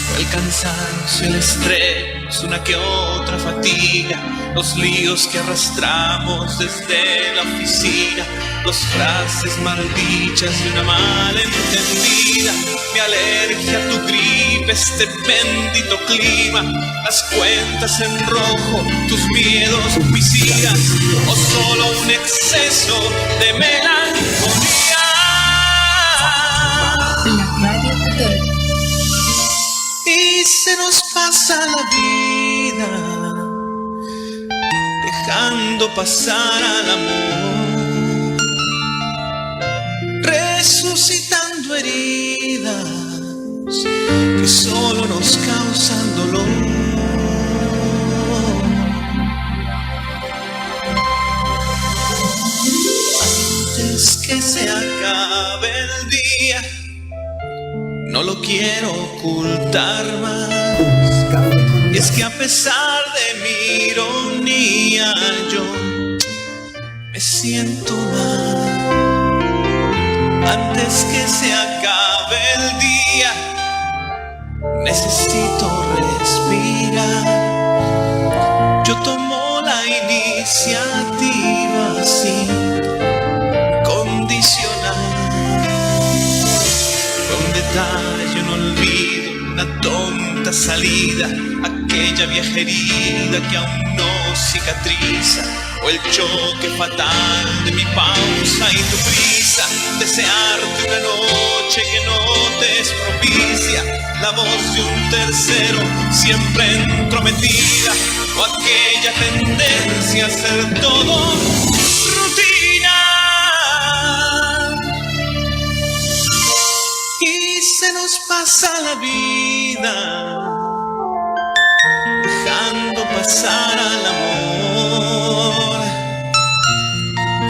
Fue el cansancio, el estrés, una que otra fatiga, los líos que arrastramos desde la oficina, dos frases maldichas y una malentendida, mi alergia a tu gripe, este bendito clima, las cuentas en rojo, tus miedos homicidas, o solo un exceso de melancolía. La Radio Católica. Y se nos pasa la vida dejando pasar al amor, resucitando heridas que solo nos causan dolor. Antes que se acabe el día, no lo quiero ocultar más. Y es que a pesar de mi ironía, yo me siento mal. Antes que se acabe el día, necesito respirar. Yo tomo la iniciativa sin condicionar. Con detalle no olvido una tonta salida, aquella vieja herida que aún no cicatriza, o el choque fatal de mi pausa y tu prisa, desearte una noche que no te es propicia, la voz de un tercero siempre entrometida, o aquella tendencia a hacer todo rutina. Y se nos pasa la vida dejando pasar al amor,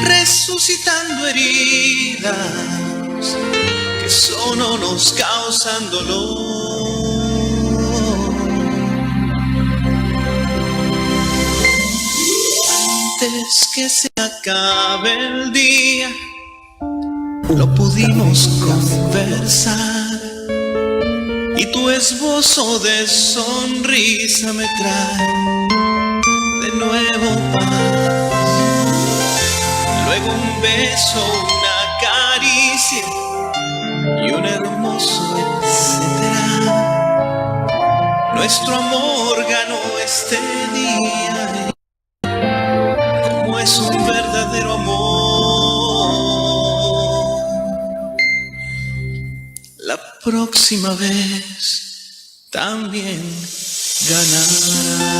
resucitando heridas que solo nos causan dolor. Antes que se acabe el día, lo pudimos conversar, y tu esbozo de sonrisa me trae de nuevo paz. Luego un beso, una caricia, y un hermoso etcétera. Nuestro amor ganó este día, como es un verdadero amor. La próxima vez también ganará.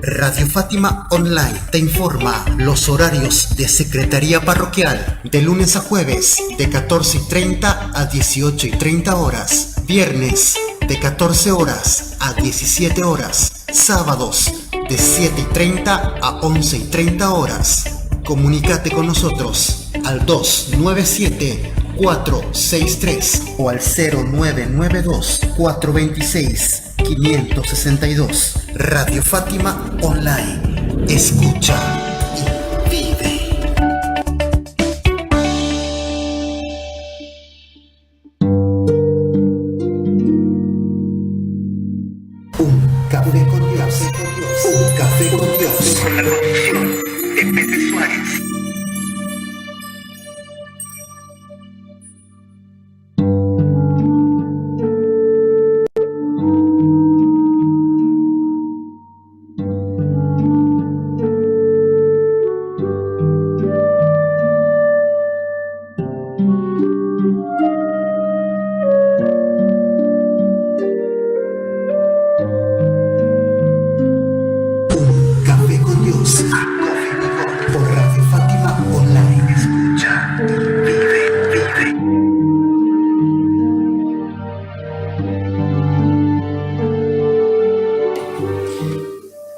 Radio Fátima Online te informa los horarios de Secretaría Parroquial de lunes a jueves de 14:30 a 18:30 horas, viernes de 14 horas a 17 horas, sábados de 7:30 a 11:30 horas. Comunícate con nosotros al 297-463 o al 0992-426-562. Radio Fátima Online. Escucha y vive. Un café con Dios. Un café con Dios. Con la conducción de Pepe Suárez.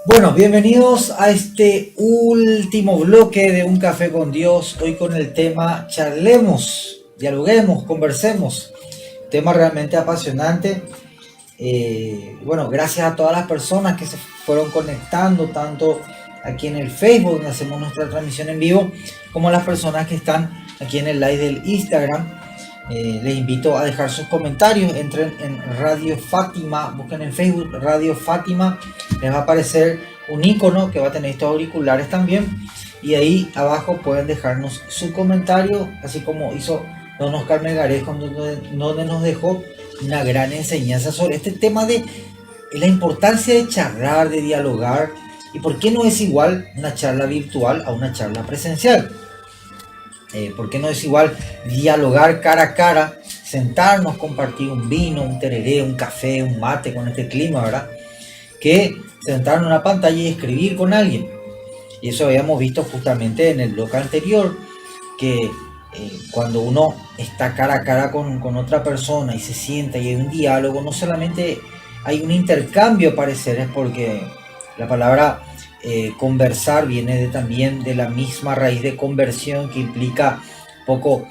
Bueno, bienvenidos a este último bloque de Un Café con Dios. Hoy con el tema charlemos, dialoguemos, conversemos. Tema realmente apasionante. Bueno, gracias a todas las personas que se fueron conectando, tanto aquí en el Facebook, donde hacemos nuestra transmisión en vivo, como las personas que están aquí en el live del Instagram. Les invito a dejar sus comentarios. Entren en Radio Fátima, busquen en Facebook Radio Fátima, les va a aparecer un icono que va a tener estos auriculares también, y ahí abajo pueden dejarnos su comentario, así como hizo don Oscar Melgarejo, donde nos dejó una gran enseñanza sobre este tema de la importancia de charlar, de dialogar, y por qué no es igual una charla virtual a una charla presencial. ¿Por qué no es igual dialogar cara a cara, sentarnos, compartir un vino, un tereré, un café, un mate con este clima, ¿verdad? Que sentarnos en una pantalla y escribir con alguien. Y eso habíamos visto justamente en el bloque anterior, que cuando uno está cara a cara con otra persona y se sienta y hay un diálogo, no solamente hay un intercambio de pareceres, porque la palabra conversar viene también de la misma raíz de conversión, que implica poco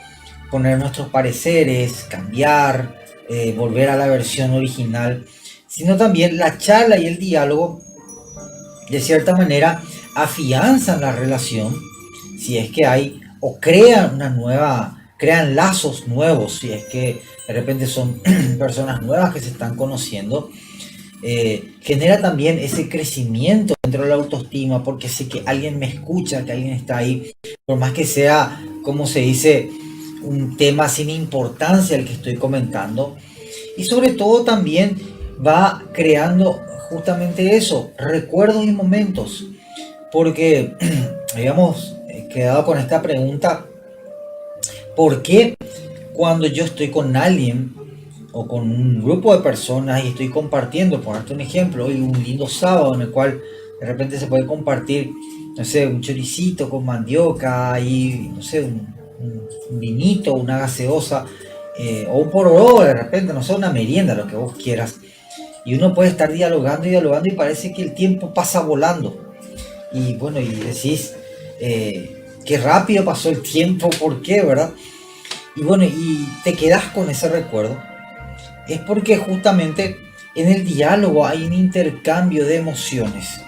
poner nuestros pareceres, cambiar, volver a la versión original, sino también la charla y el diálogo de cierta manera afianzan la relación, si es que hay, o crean lazos nuevos, si es que de repente son personas nuevas que se están conociendo. Genera también ese crecimiento dentro de la autoestima, porque sé que alguien me escucha, que alguien está ahí, por más que sea, como se dice, un tema sin importancia el que estoy comentando. Y sobre todo también va creando justamente eso, recuerdos y momentos, porque habíamos quedado con esta pregunta: ¿por qué cuando yo estoy con alguien o con un grupo de personas y estoy compartiendo, por darte un ejemplo, hoy un lindo sábado en el cual de repente se puede compartir, no sé, un choricito con mandioca y, no sé, un vinito, una gaseosa, o un pororó, de repente, no sé, una merienda, lo que vos quieras, y uno puede estar dialogando y parece que el tiempo pasa volando, y bueno, y decís, qué rápido pasó el tiempo, ¿por qué, verdad? y bueno, y te quedas con ese recuerdo, es porque justamente en el diálogo hay un intercambio de emociones.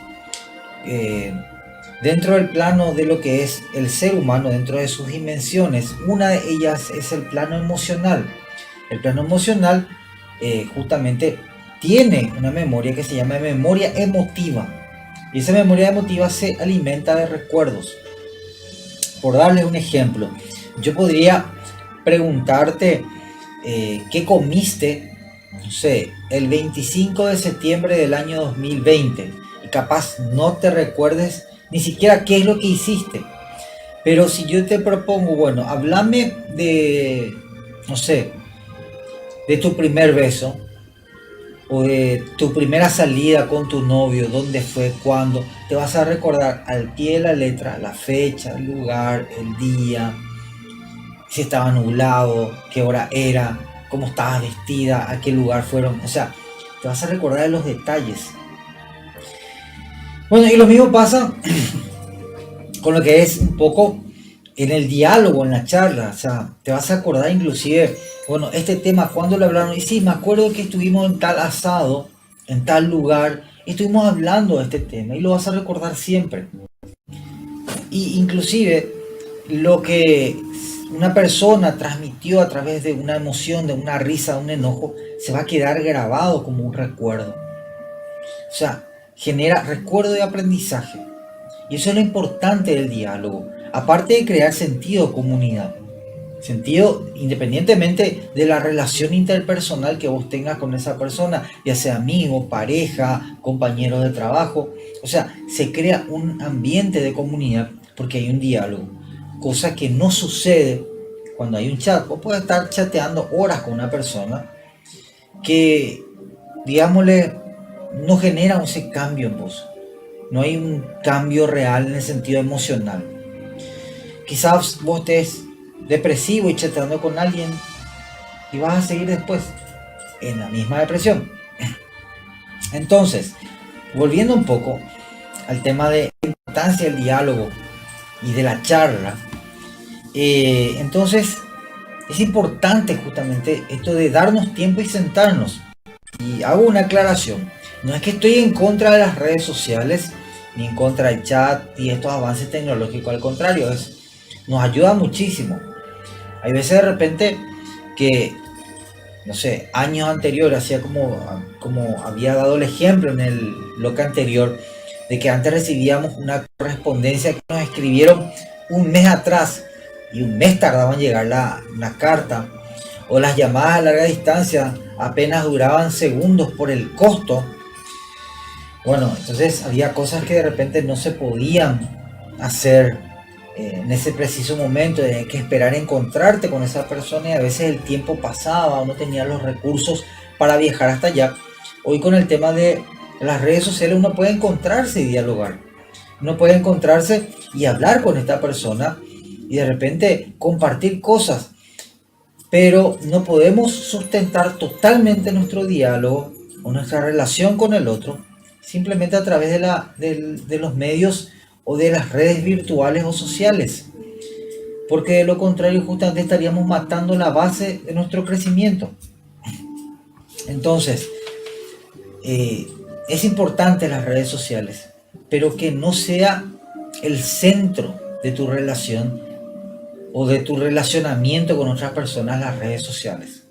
Dentro del plano de lo que es el ser humano, dentro de sus dimensiones, una de ellas es el plano emocional. El plano emocional justamente tiene una memoria que se llama memoria emotiva. Y esa memoria emotiva se alimenta de recuerdos. Por darle un ejemplo, yo podría preguntarte qué comiste, no sé, el 25 de septiembre del año 2020. Y capaz no te recuerdes ni siquiera qué es lo que hiciste. Pero si yo te propongo, bueno, háblame de, no sé, de tu primer beso, o de tu primera salida con tu novio, dónde fue, cuándo, te vas a recordar al pie de la letra la fecha, el lugar, el día, si estaba nublado, qué hora era, cómo estabas vestida, a qué lugar fueron, o sea, te vas a recordar de los detalles. Bueno, y lo mismo pasa con lo que es un poco en el diálogo, en la charla, o sea, te vas a acordar inclusive, bueno, este tema, ¿cuándo lo hablaron? Y sí, me acuerdo que estuvimos en tal asado, en tal lugar, y estuvimos hablando de este tema, y lo vas a recordar siempre. Y inclusive lo que una persona transmitió a través de una emoción, de una risa, de un enojo, se va a quedar grabado como un recuerdo. O sea, genera recuerdo y aprendizaje. Y eso es lo importante del diálogo. Aparte de crear sentido de comunidad. Sentido independientemente de la relación interpersonal que vos tengas con esa persona. Ya sea amigo, pareja, compañero de trabajo. O sea, se crea un ambiente de comunidad porque hay un diálogo. Cosa que no sucede cuando hay un chat. Vos podés estar chateando horas con una persona que, digámosle, no genera ese cambio en vos. No hay un cambio real en el sentido emocional. Quizás vos estés depresivo y chateando con alguien y vas a seguir después en la misma depresión. Entonces, volviendo un poco al tema de la importancia del diálogo y de la charla, entonces es importante justamente esto de darnos tiempo y sentarnos. Y hago una aclaración. No es que estoy en contra de las redes sociales, ni en contra del chat y estos avances tecnológicos. Al contrario, nos ayuda muchísimo. Hay veces de repente que, no sé, años anteriores, hacía como había dado el ejemplo en el bloque anterior, de que antes recibíamos una correspondencia que nos escribieron un mes atrás y un mes tardaba en llegar la carta, o las llamadas a larga distancia apenas duraban segundos por el costo. Bueno, entonces había cosas que de repente no se podían hacer en ese preciso momento, de que esperar encontrarte con esa persona, y a veces el tiempo pasaba o no tenía los recursos para viajar hasta allá. Hoy con el tema de las redes sociales uno puede encontrarse y dialogar. Uno puede encontrarse y hablar con esta persona y de repente compartir cosas, pero no podemos sustentar totalmente nuestro diálogo o nuestra relación con el otro simplemente a través de los medios o de las redes virtuales o sociales, porque de lo contrario justamente estaríamos matando la base de nuestro crecimiento. Entonces, es importante las redes sociales, pero que no sea el centro de tu relación o de tu relacionamiento con otras personas las redes sociales.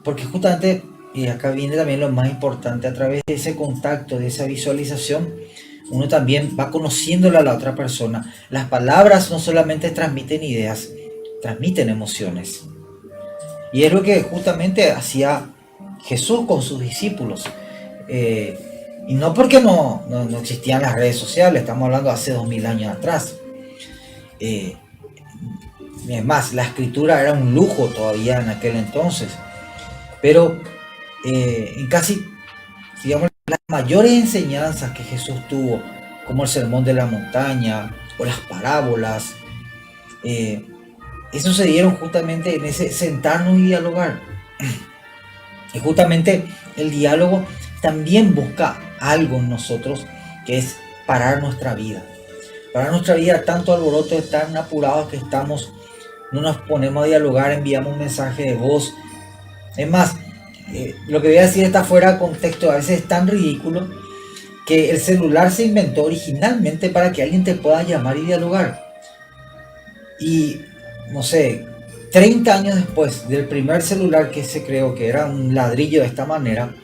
Porque justamente, y acá viene también lo más importante, a través de ese contacto, de esa visualización, uno también va conociéndole a la otra persona. Las palabras no solamente transmiten ideas, transmiten emociones. Y es lo que justamente hacía Jesús con sus discípulos. Y no porque no existían las redes sociales, estamos hablando de hace 2000 años atrás. Es más, la escritura era un lujo todavía en aquel entonces. Pero en casi, digamos, las mayores enseñanzas que Jesús tuvo, como el sermón de la montaña o las parábolas, eso se dieron justamente en ese sentarnos y dialogar. Y justamente el diálogo también busca algo en nosotros, que es parar nuestra vida. Parar nuestra vida, tanto alboroto, tan apurados que estamos no nos ponemos a dialogar, enviamos un mensaje de voz. Es más, lo que voy a decir está fuera de contexto, a veces es tan ridículo que el celular se inventó originalmente para que alguien te pueda llamar y dialogar. Y, no sé, 30 años después del primer celular que se creó, que era un ladrillo de esta manera,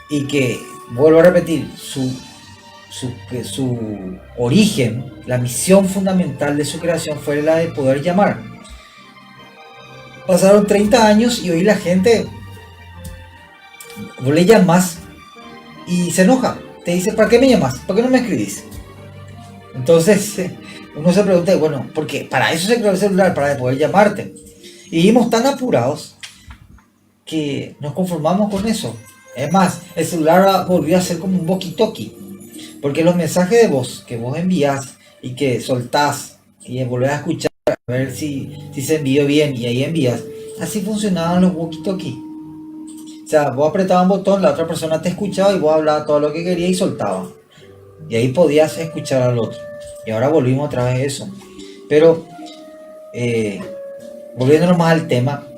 y que, vuelvo a repetir, su origen, la misión fundamental de su creación fue la de poder llamar. Pasaron 30 años y hoy la gente, vos le llamas y se enoja. Te dice, ¿para qué me llamas? ¿Por qué no me escribís? Entonces uno se pregunta, bueno, porque para eso se creó el celular, para poder llamarte. Y vivimos tan apurados que nos conformamos con eso. Es más, el celular volvió a ser como un walkie-talkie, porque los mensajes de voz que vos envías y que soltás y volvés a escuchar a ver si se envió bien y ahí envías, así funcionaban los walkie-talkie. O sea, vos apretabas un botón, la otra persona te escuchaba y vos hablabas todo lo que querías y soltabas. Y ahí podías escuchar al otro. Y ahora volvimos otra vez a eso. Pero, volviéndonos más al tema,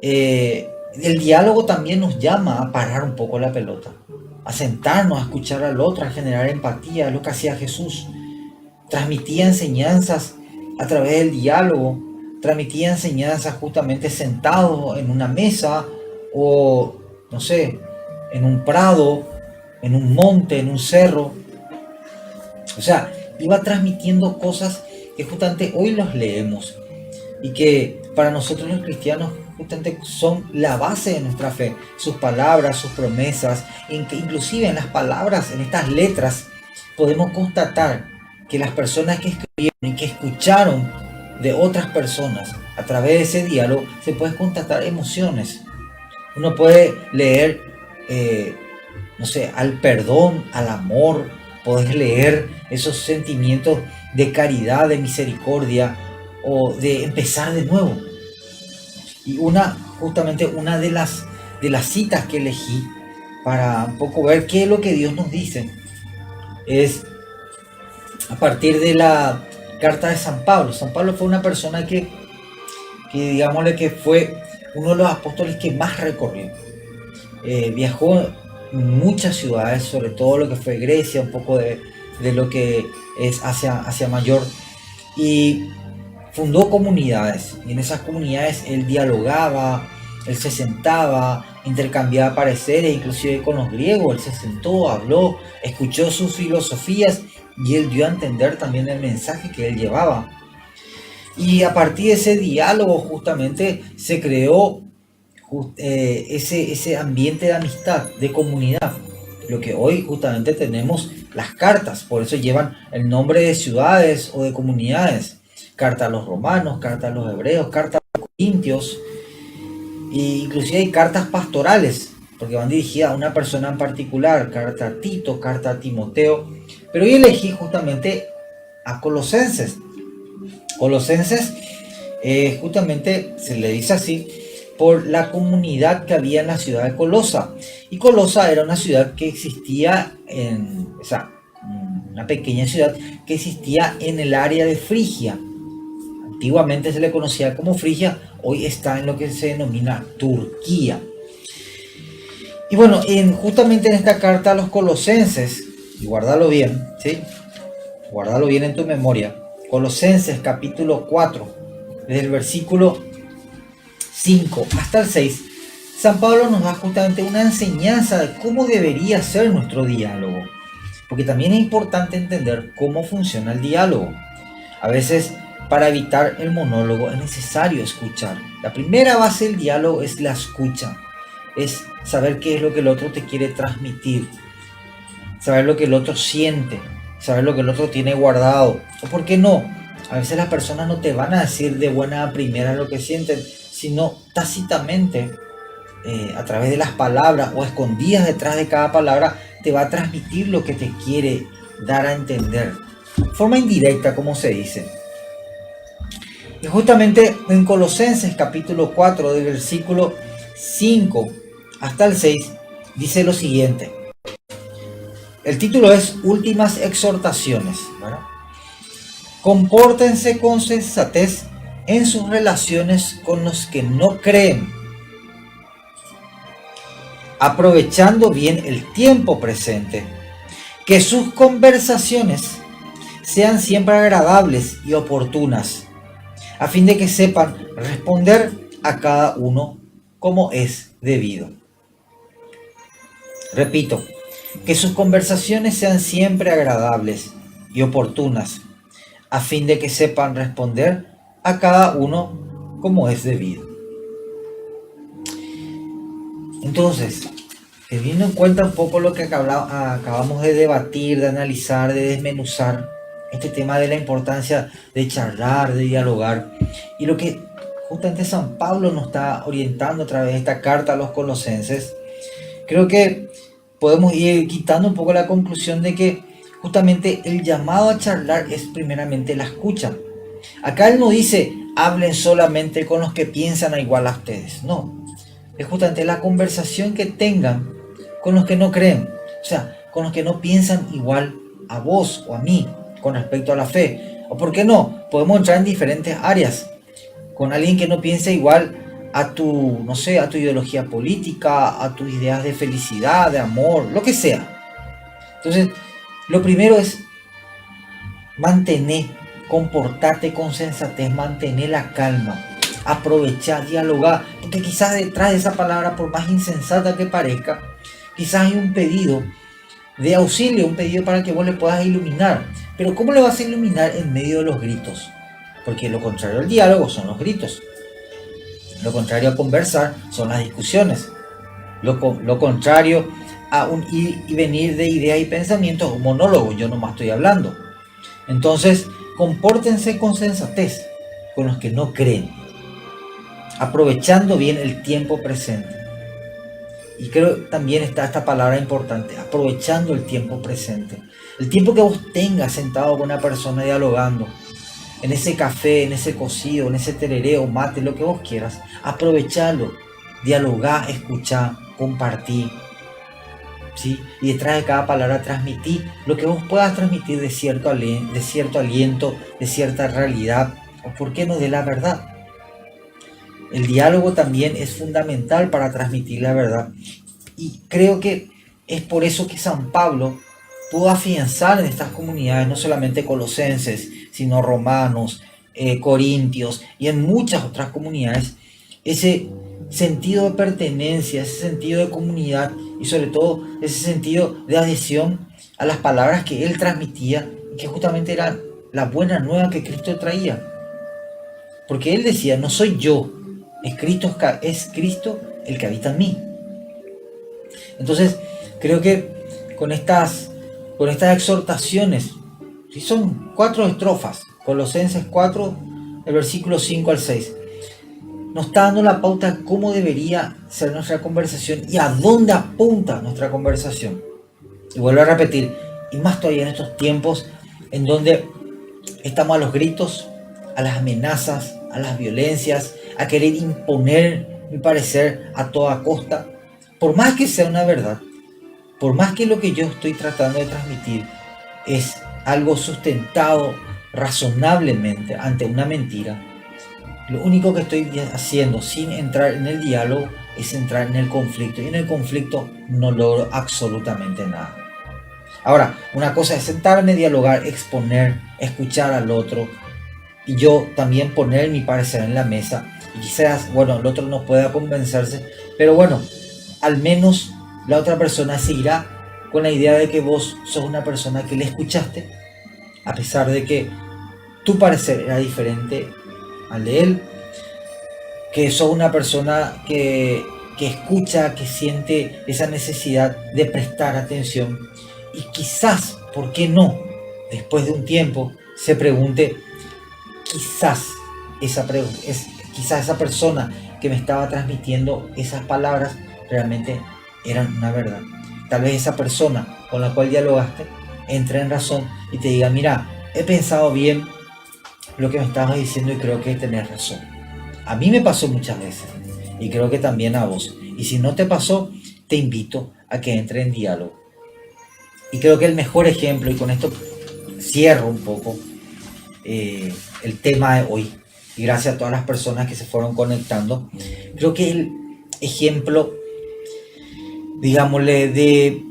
el diálogo también nos llama a parar un poco la pelota, a sentarnos, a escuchar al otro, a generar empatía, lo que hacía Jesús. Transmitía enseñanzas a través del diálogo, transmitía enseñanzas justamente sentado en una mesa o, no sé, en un prado, en un monte, en un cerro. O sea, iba transmitiendo cosas que justamente hoy los leemos y que para nosotros los cristianos justamente son la base de nuestra fe. Sus palabras, sus promesas, inclusive en las palabras, en estas letras, podemos constatar que las personas que escribieron y que escucharon de otras personas a través de ese diálogo, se pueden constatar emociones. Uno puede leer, no sé, al perdón, al amor, podés leer esos sentimientos de caridad, de misericordia o de empezar de nuevo. Y justamente una de las citas que elegí para un poco ver qué es lo que Dios nos dice es a partir de la carta de San Pablo. San Pablo fue una persona que digámosle que fue uno de los apóstoles que más recorrió. Viajó en muchas ciudades, sobre todo lo que fue Grecia, un poco de lo que es Asia Mayor, y fundó comunidades, y en esas comunidades él dialogaba, él se sentaba, intercambiaba pareceres, inclusive con los griegos. Él se sentó, habló, escuchó sus filosofías y él dio a entender también el mensaje que él llevaba. Y a partir de ese diálogo justamente se creó ese ambiente de amistad, de comunidad, lo que hoy justamente tenemos las cartas. Por eso llevan el nombre de ciudades o de comunidades: carta a los romanos, carta a los hebreos, carta a los corintios, e inclusive hay cartas pastorales porque van dirigidas a una persona en particular: carta a Tito, carta a Timoteo. Pero hoy elegí justamente a Colosenses. Colosenses justamente se le dice así por la comunidad que había en la ciudad de Colosa. Y Colosa era una ciudad que existía una pequeña ciudad que existía en el área de Frigia. Antiguamente se le conocía como Frigia, hoy está en lo que se denomina Turquía. Y bueno, justamente en esta carta a los Colosenses, y guárdalo bien, ¿sí? Guárdalo bien en tu memoria. Colosenses capítulo 4, desde el versículo 5 hasta el 6, San Pablo nos da justamente una enseñanza de cómo debería ser nuestro diálogo. Porque también es importante entender cómo funciona el diálogo. A veces, para evitar el monólogo, es necesario escuchar. La primera base del diálogo es la escucha. Es saber qué es lo que el otro te quiere transmitir. Saber lo que el otro siente. Saber lo que el otro tiene guardado. O por qué no, a veces las personas no te van a decir de buena a primera lo que sienten, sino tácitamente, a través de las palabras o escondidas detrás de cada palabra, te va a transmitir lo que te quiere dar a entender. Forma indirecta, como se dice. Y justamente en Colosenses capítulo 4, del versículo 5 hasta el 6, dice lo siguiente. El título es Últimas exhortaciones, ¿verdad? Compórtense con sensatez en sus relaciones con los que no creen, aprovechando bien el tiempo presente. Que sus conversaciones sean siempre agradables y oportunas, a fin de que sepan responder a cada uno como es debido. Repito, que sus conversaciones sean siempre agradables y oportunas, a fin de que sepan responder a cada uno como es debido. Entonces, teniendo en cuenta un poco lo que acabamos de debatir, de analizar, de desmenuzar, este tema de la importancia de charlar, de dialogar, y lo que justamente San Pablo nos está orientando a través de esta carta a los colosenses, creo que podemos ir quitando un poco la conclusión de que justamente el llamado a charlar es primeramente la escucha. Acá él no dice, hablen solamente con los que piensan igual a ustedes, no. Es justamente la conversación que tengan con los que no creen, o sea, con los que no piensan igual a vos o a mí con respecto a la fe. O por qué no, podemos entrar en diferentes áreas, con alguien que no piensa igual a tu, no sé, a tu ideología política, a tus ideas de felicidad, de amor, lo que sea. Entonces, lo primero es comportarte con sensatez, mantener la calma, aprovechar, dialogar, porque quizás detrás de esa palabra, por más insensata que parezca, quizás hay un pedido de auxilio, un pedido para que vos le puedas iluminar. Pero ¿cómo le vas a iluminar en medio de los gritos? Porque lo contrario al diálogo son los gritos. Lo contrario a conversar son las discusiones. Lo contrario a un ir y venir de ideas y pensamientos, un monólogo, yo nomás estoy hablando. Entonces, compórtense con sensatez con los que no creen, aprovechando bien el tiempo presente. Y creo que también está esta palabra importante, aprovechando el tiempo presente. El tiempo que vos tengas sentado con una persona dialogando, en ese café, en ese cocido, en ese terereo, mate, lo que vos quieras, aprovechalo, dialogá, escuchá, compartí, ¿sí? Y detrás de cada palabra transmití lo que vos puedas transmitir de cierto aliento, de cierta realidad, o por qué no de la verdad. El diálogo también es fundamental para transmitir la verdad. Y creo que es por eso que San Pablo pudo afianzar en estas comunidades, no solamente colosenses, sino romanos, corintios y en muchas otras comunidades, ese sentido de pertenencia, ese sentido de comunidad y sobre todo ese sentido de adhesión a las palabras que él transmitía, que justamente eran la buena nueva que Cristo traía. Porque él decía, no soy yo, es Cristo el que habita en mí. Entonces, creo que con estas exhortaciones, si son 4 estrofas, Colosenses 4, el versículo 5 al 6, nos está dando la pauta de cómo debería ser nuestra conversación y a dónde apunta nuestra conversación. Y vuelvo a repetir, y más todavía en estos tiempos en donde estamos a los gritos, a las amenazas, a las violencias, a querer imponer mi parecer a toda costa, por más que sea una verdad, por más que lo que yo estoy tratando de transmitir es algo sustentado razonablemente ante una mentira, lo único que estoy haciendo sin entrar en el diálogo es entrar en el conflicto, y en el conflicto no logro absolutamente nada. Ahora, una cosa es sentarme, dialogar, exponer, escuchar al otro, y yo también poner mi parecer en la mesa, y quizás, bueno, el otro no pueda convencerse, pero bueno, al menos la otra persona seguirá con la idea de que vos sos una persona que le escuchaste, a pesar de que tu parecer era diferente al de él, que sos una persona que escucha, que siente esa necesidad de prestar atención, y quizás, ¿por qué no?, después de un tiempo se pregunte, quizás esa persona que me estaba transmitiendo esas palabras realmente eran una verdad. Tal vez esa persona con la cual dialogaste entre en razón y te diga, mira, he pensado bien lo que me estabas diciendo y creo que tenés razón. A mí me pasó muchas veces y creo que también a vos. Y si no te pasó, te invito a que entre en diálogo. Y creo que el mejor ejemplo, y con esto cierro un poco el tema de hoy, y gracias a todas las personas que se fueron conectando. Creo que el ejemplo, digámosle, de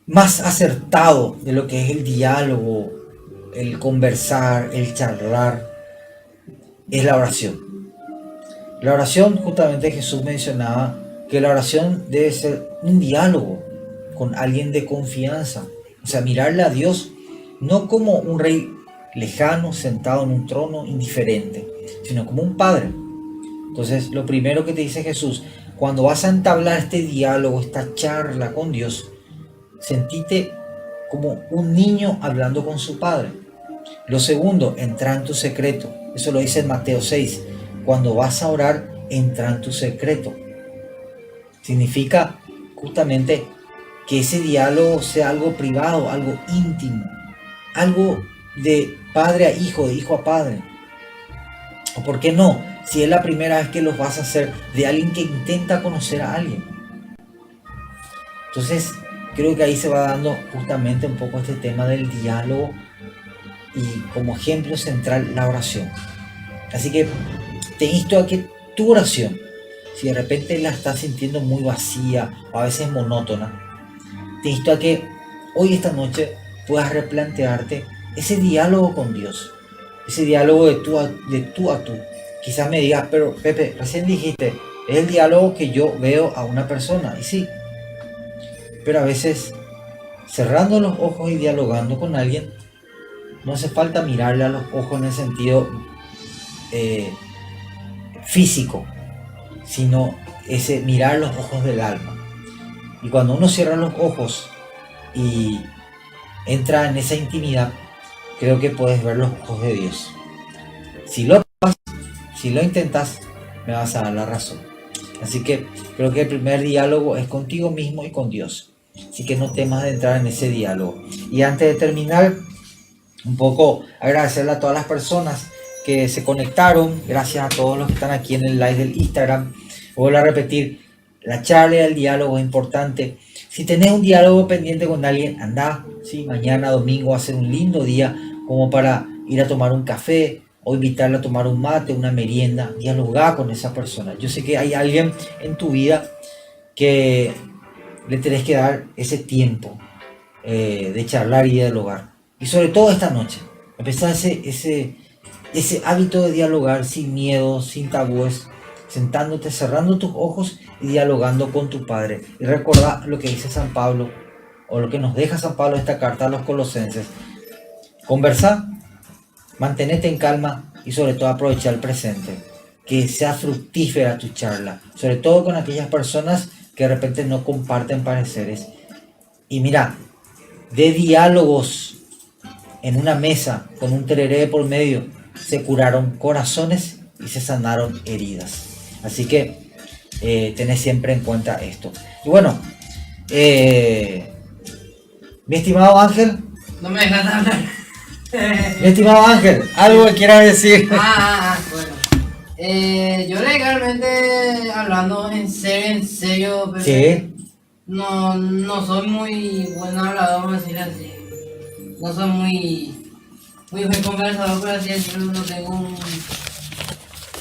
más acertado de lo que es el diálogo, el conversar, el charlar, es la oración. La oración, justamente Jesús mencionaba que la oración debe ser un diálogo con alguien de confianza. O sea, mirarle a Dios no como un rey lejano, sentado en un trono indiferente, sino como un padre. Entonces, lo primero que te dice Jesús, cuando vas a entablar este diálogo, esta charla con Dios, sentite como un niño hablando con su padre. Lo segundo, entra en tu secreto. Eso lo dice en Mateo 6. Cuando vas a orar, entra en tu secreto. Significa justamente que ese diálogo sea algo privado, algo íntimo, algo de padre a hijo, de hijo a padre. ¿O por qué no? Si es la primera vez que los vas a hacer, de alguien que intenta conocer a alguien. Entonces, creo que ahí se va dando justamente un poco este tema del diálogo y como ejemplo central la oración. Así que te insto a que tu oración, si de repente la estás sintiendo muy vacía o a veces monótona, te insto a que hoy, esta noche, puedas replantearte ese diálogo con Dios, ese diálogo de tú a tú. Quizás me digas, pero Pepe, recién dijiste, es el diálogo que yo veo a una persona, y sí, pero a veces cerrando los ojos y dialogando con alguien, no hace falta mirarle a los ojos en el sentido físico, sino ese mirar los ojos del alma. Y cuando uno cierra los ojos y entra en esa intimidad, creo que puedes ver los ojos de Dios. Si lo intentas, me vas a dar la razón. Así que creo que el primer diálogo es contigo mismo y con Dios. Así que no temas de entrar en ese diálogo. Y antes de terminar, un poco agradecerle a todas las personas que se conectaron. Gracias a todos los que están aquí en el live del Instagram. Vuelvo a repetir, la charla y el diálogo es importante. Si tenés un diálogo pendiente con alguien, anda, ¿sí? Mañana domingo va a ser un lindo día como para ir a tomar un café o invitarle a tomar un mate, una merienda, dialogar con esa persona. Yo sé que hay alguien en tu vida que le tenés que dar ese tiempo de charlar y dialogar. Y sobre todo esta noche, empezar ese hábito de dialogar sin miedo, sin tabúes, sentándote, cerrando tus ojos y dialogando con tu Padre. Y recordá lo que dice San Pablo, o lo que nos deja San Pablo en esta carta a los Colosenses. Conversá, mantenete en calma y sobre todo aprovecha el presente. Que sea fructífera tu charla, sobre todo con aquellas personas que de repente no comparten pareceres. Y mira, de diálogos en una mesa con un tereré por medio, se curaron corazones y se sanaron heridas. Así que tenés siempre en cuenta esto. Y bueno, mi estimado Ángel. No me dejas hablar. Mi estimado Ángel, algo que quieras decir. Bueno. Yo legalmente hablando en serio, pero Sí. no soy muy buen hablador, vamos a decir así. No soy muy buen conversador, por así decirlo. No tengo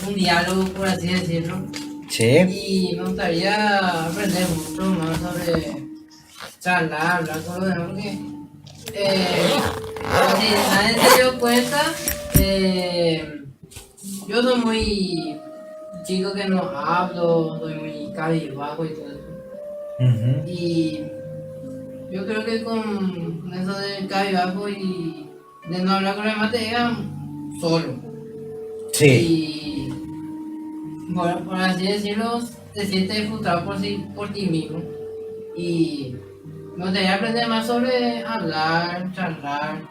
un diálogo, por así decirlo. Sí. Y me gustaría aprender mucho más sobre charlar, hablar con los demás, porque si nadie se dio cuenta, yo soy muy chico que no hablo, soy muy cabizbajo y todo eso. Y yo creo que con eso de cabizbajo y de no hablar con los demás te llegan solo. Sí. Y bueno, por así decirlo, te sientes frustrado por ti mismo. Y me gustaría aprender más sobre hablar, charlar.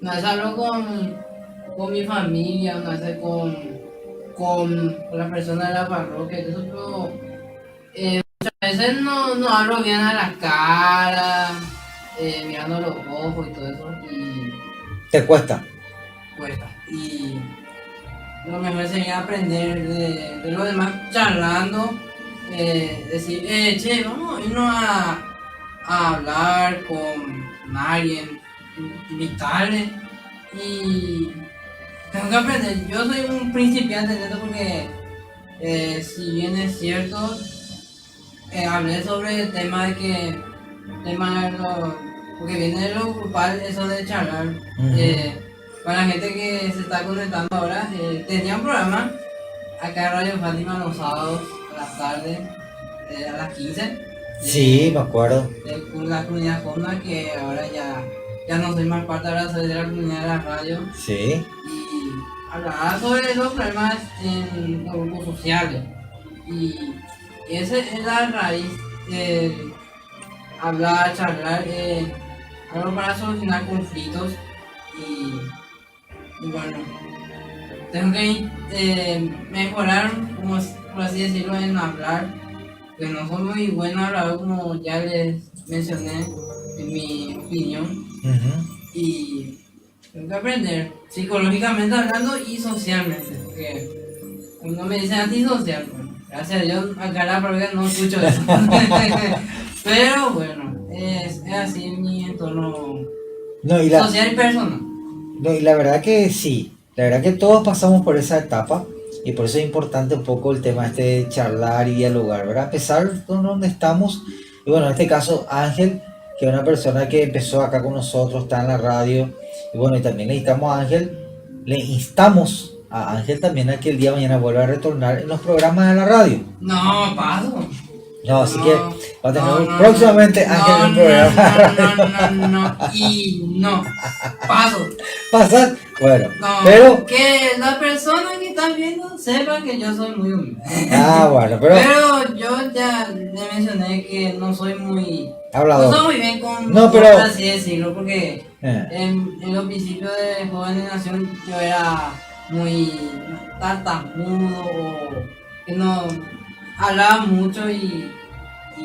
Una vez hablo con mi familia, una vez con las personas de la parroquia, eso, pero muchas veces no hablo bien a la cara, mirando los ojos y todo eso, y ¿Te cuesta? cuesta. Y lo mejor sería aprender de los demás charlando, decir, che, vamos a irnos a hablar con alguien, invitarle, y Tengo que aprender. Yo soy un principiante en esto porque, si bien es cierto, hablé sobre el tema de que, porque viene de lo grupal, eso de charlar. Para la gente que se está conectando ahora, tenía un programa acá en Radio Fátima los sábados a las tardes, a las 15. Sí, me acuerdo. De la comunidad Honda, que ahora ya no soy más parte, ahora soy de la comunidad de la radio. Sí. Y hablaba sobre los problemas en los grupos sociales. Y esa es la raíz de hablar, charlar, algo para solucionar conflictos. Y bueno, tengo que mejorar, como por así decirlo, en hablar, que no soy muy bueno hablador, como ya les mencioné en mi opinión. Y tengo que aprender psicológicamente hablando y socialmente, porque cuando me dicen antisocial, bueno, gracias a Dios acá en la parroquia no escucho eso. Pero bueno, es así mi entorno social y personal. No, y la verdad que sí, la verdad que todos pasamos por esa etapa y por eso es importante un poco el tema de charlar y dialogar, ¿verdad? A pesar de donde estamos, y bueno, en este caso Ángel, que es una persona que empezó acá con nosotros, está en la radio, y bueno, y también necesitamos a Ángel, le instamos a Ángel también a que el día de mañana vuelva a retornar en los programas de la radio. No, paso. No, así que va a tener próximamente Ángel en el programa. No, paso. ¿Pasar? Bueno, No, pero... que las personas que están viendo sepan que yo soy muy humilde. Bueno, pero... Pero yo ya le mencioné que no soy muy... hablador. No soy muy bien con... No, pero... por así decirlo, porque en los principios de Joven de Nación yo era muy tartamudo o que no hablaba mucho y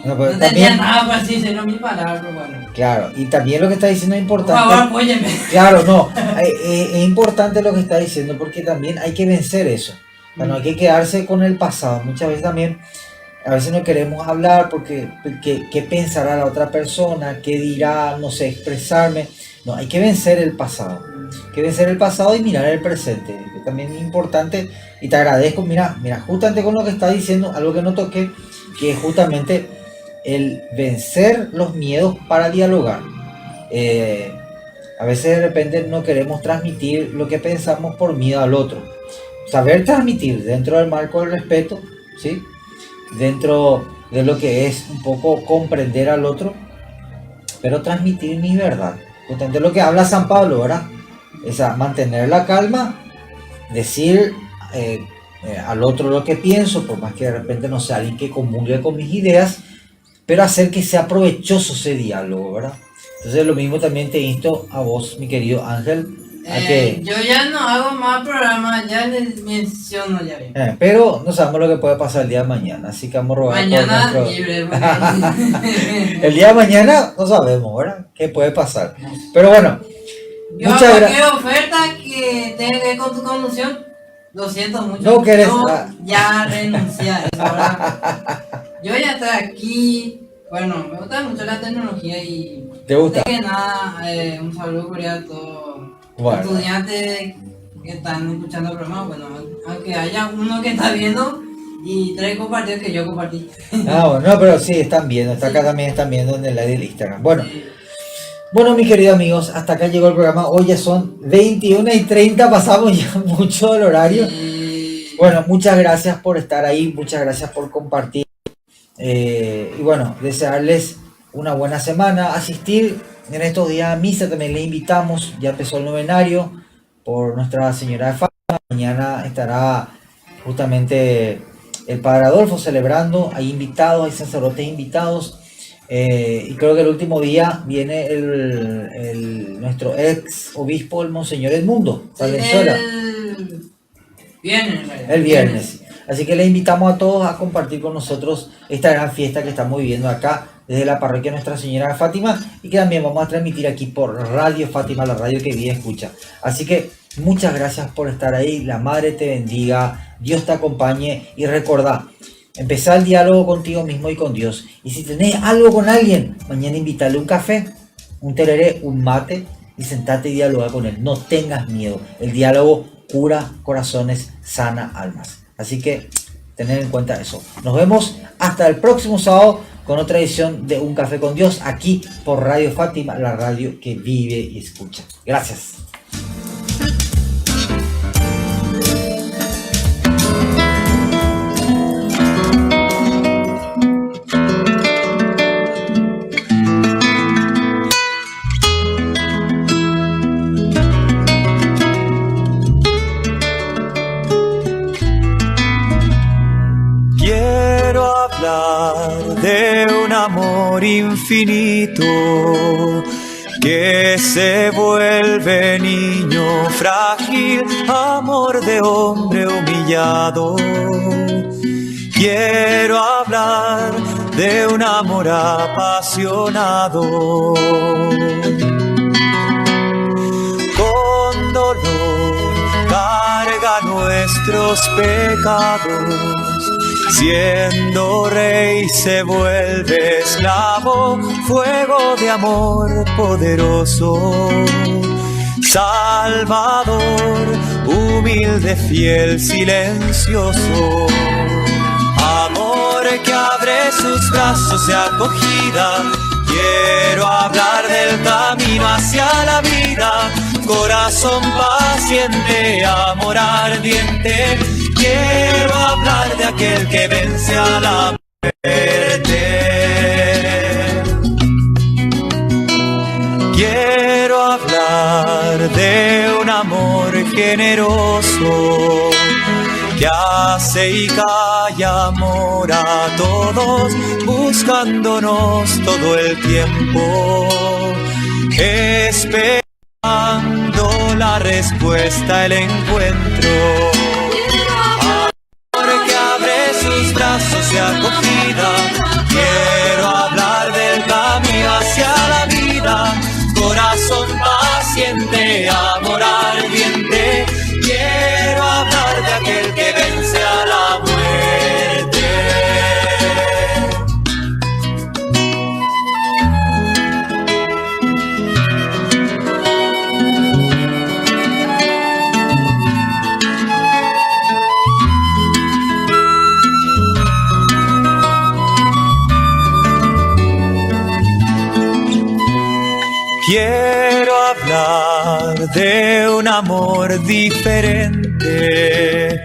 no tenía también, nada para así decirlo mi palabra, pero bueno. Claro, y también lo que está diciendo es importante. Por favor, apóyeme. Claro, no, es importante lo que está diciendo porque también hay que vencer eso. O sea, no hay que quedarse con el pasado. Muchas veces también, a veces no queremos hablar porque qué pensará la otra persona, qué dirá, no sé, expresarme. No, hay que vencer el pasado. Hay que vencer el pasado y mirar el presente. Que también es importante y te agradezco. Mira, justamente con lo que está diciendo, algo que no toqué, que es justamente el vencer los miedos para dialogar. A veces de repente no queremos transmitir lo que pensamos por miedo al otro. Saber transmitir dentro del marco del respeto, ¿sí? Dentro de lo que es un poco comprender al otro, pero transmitir mi verdad. Justamente lo que habla San Pablo, ¿verdad? Es a mantener la calma, decir al otro lo que pienso, por más que de repente no sea alguien que comulgue con mis ideas, pero hacer que sea provechoso ese diálogo, ¿verdad? Entonces lo mismo también te insto a vos, mi querido Ángel, a que... Yo ya no hago más programas, ya les menciono ya bien. Pero no sabemos lo que puede pasar el día de mañana, así que vamos a rogar mañana por nuestro... libre. El día de mañana no sabemos, ¿verdad? ¿Qué puede pasar? Pero bueno, yo muchas gracias. cualquier oferta que tenga que ver con tu conducción, lo siento mucho. No querés... Yo ya renuncié a eso, ¿verdad? Yo ya estoy aquí. Bueno, me gusta mucho la tecnología y... ¿Te gusta? De que nada, un saludo cordial a todos Bueno. estudiantes que están escuchando el programa. Bueno, aunque haya uno que está viendo y 3 compartidos que yo compartí. Bueno, no, pero sí, están viendo, acá Sí. también están viendo en el live del Instagram. Bueno, mis queridos amigos, hasta acá llegó el programa. Hoy ya son 21:30, pasamos ya mucho del horario. Bueno, muchas gracias por estar ahí, muchas gracias por compartir. Y bueno, desearles una buena semana, asistir en estos días a misa, también les invitamos, ya empezó el novenario por Nuestra Señora de Fátima, mañana estará justamente el Padre Adolfo celebrando, hay invitados, hay sacerdotes invitados, y creo que el último día viene nuestro ex obispo, el Monseñor Edmundo Valenzuela. El viernes. Así que les invitamos a todos a compartir con nosotros esta gran fiesta que estamos viviendo acá desde la parroquia Nuestra Señora de Fátima y que también vamos a transmitir aquí por Radio Fátima, la radio que bien escucha. Así que muchas gracias por estar ahí, la Madre te bendiga, Dios te acompañe y recordá, empezá el diálogo contigo mismo y con Dios. Y si tenés algo con alguien, mañana invítale un café, un tereré, un mate y sentate y dialoga con él. No tengas miedo, el diálogo cura corazones, sana almas. Así que tener en cuenta eso. Nos vemos hasta el próximo sábado con otra edición de Un Café con Dios aquí por Radio Fátima, la radio que vive y escucha. Gracias. De un amor infinito que se vuelve niño frágil, amor de hombre humillado. Quiero hablar de un amor apasionado. Con dolor carga nuestros pecados. Siendo rey se vuelve esclavo, fuego de amor poderoso. Salvador, humilde, fiel, silencioso. Amor que abre sus brazos de acogida. Quiero hablar del camino hacia la vida. Corazón paciente, amor ardiente. Quiero hablar de aquel que vence a la muerte. Quiero hablar de un amor generoso que hace y calla amor a todos, buscándonos todo el tiempo, esperando la respuesta, el encuentro. Que abre sus brazos de acogida. Quiero hablar del camino hacia la vida. Corazón paciente, amor ardiente. Quiero hablar de aquel que vence a la muerte. Quiero hablar de un amor diferente,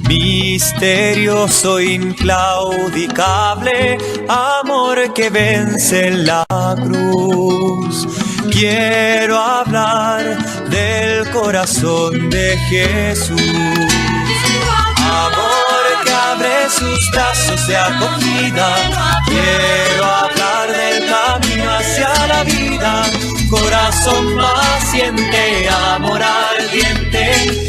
misterioso, inclaudicable, amor que vence en la cruz. Quiero hablar del corazón de Jesús. Amor que abre sus brazos de acogida. Quiero hablar del camino hacia la vida. Corazón paciente, amor ardiente.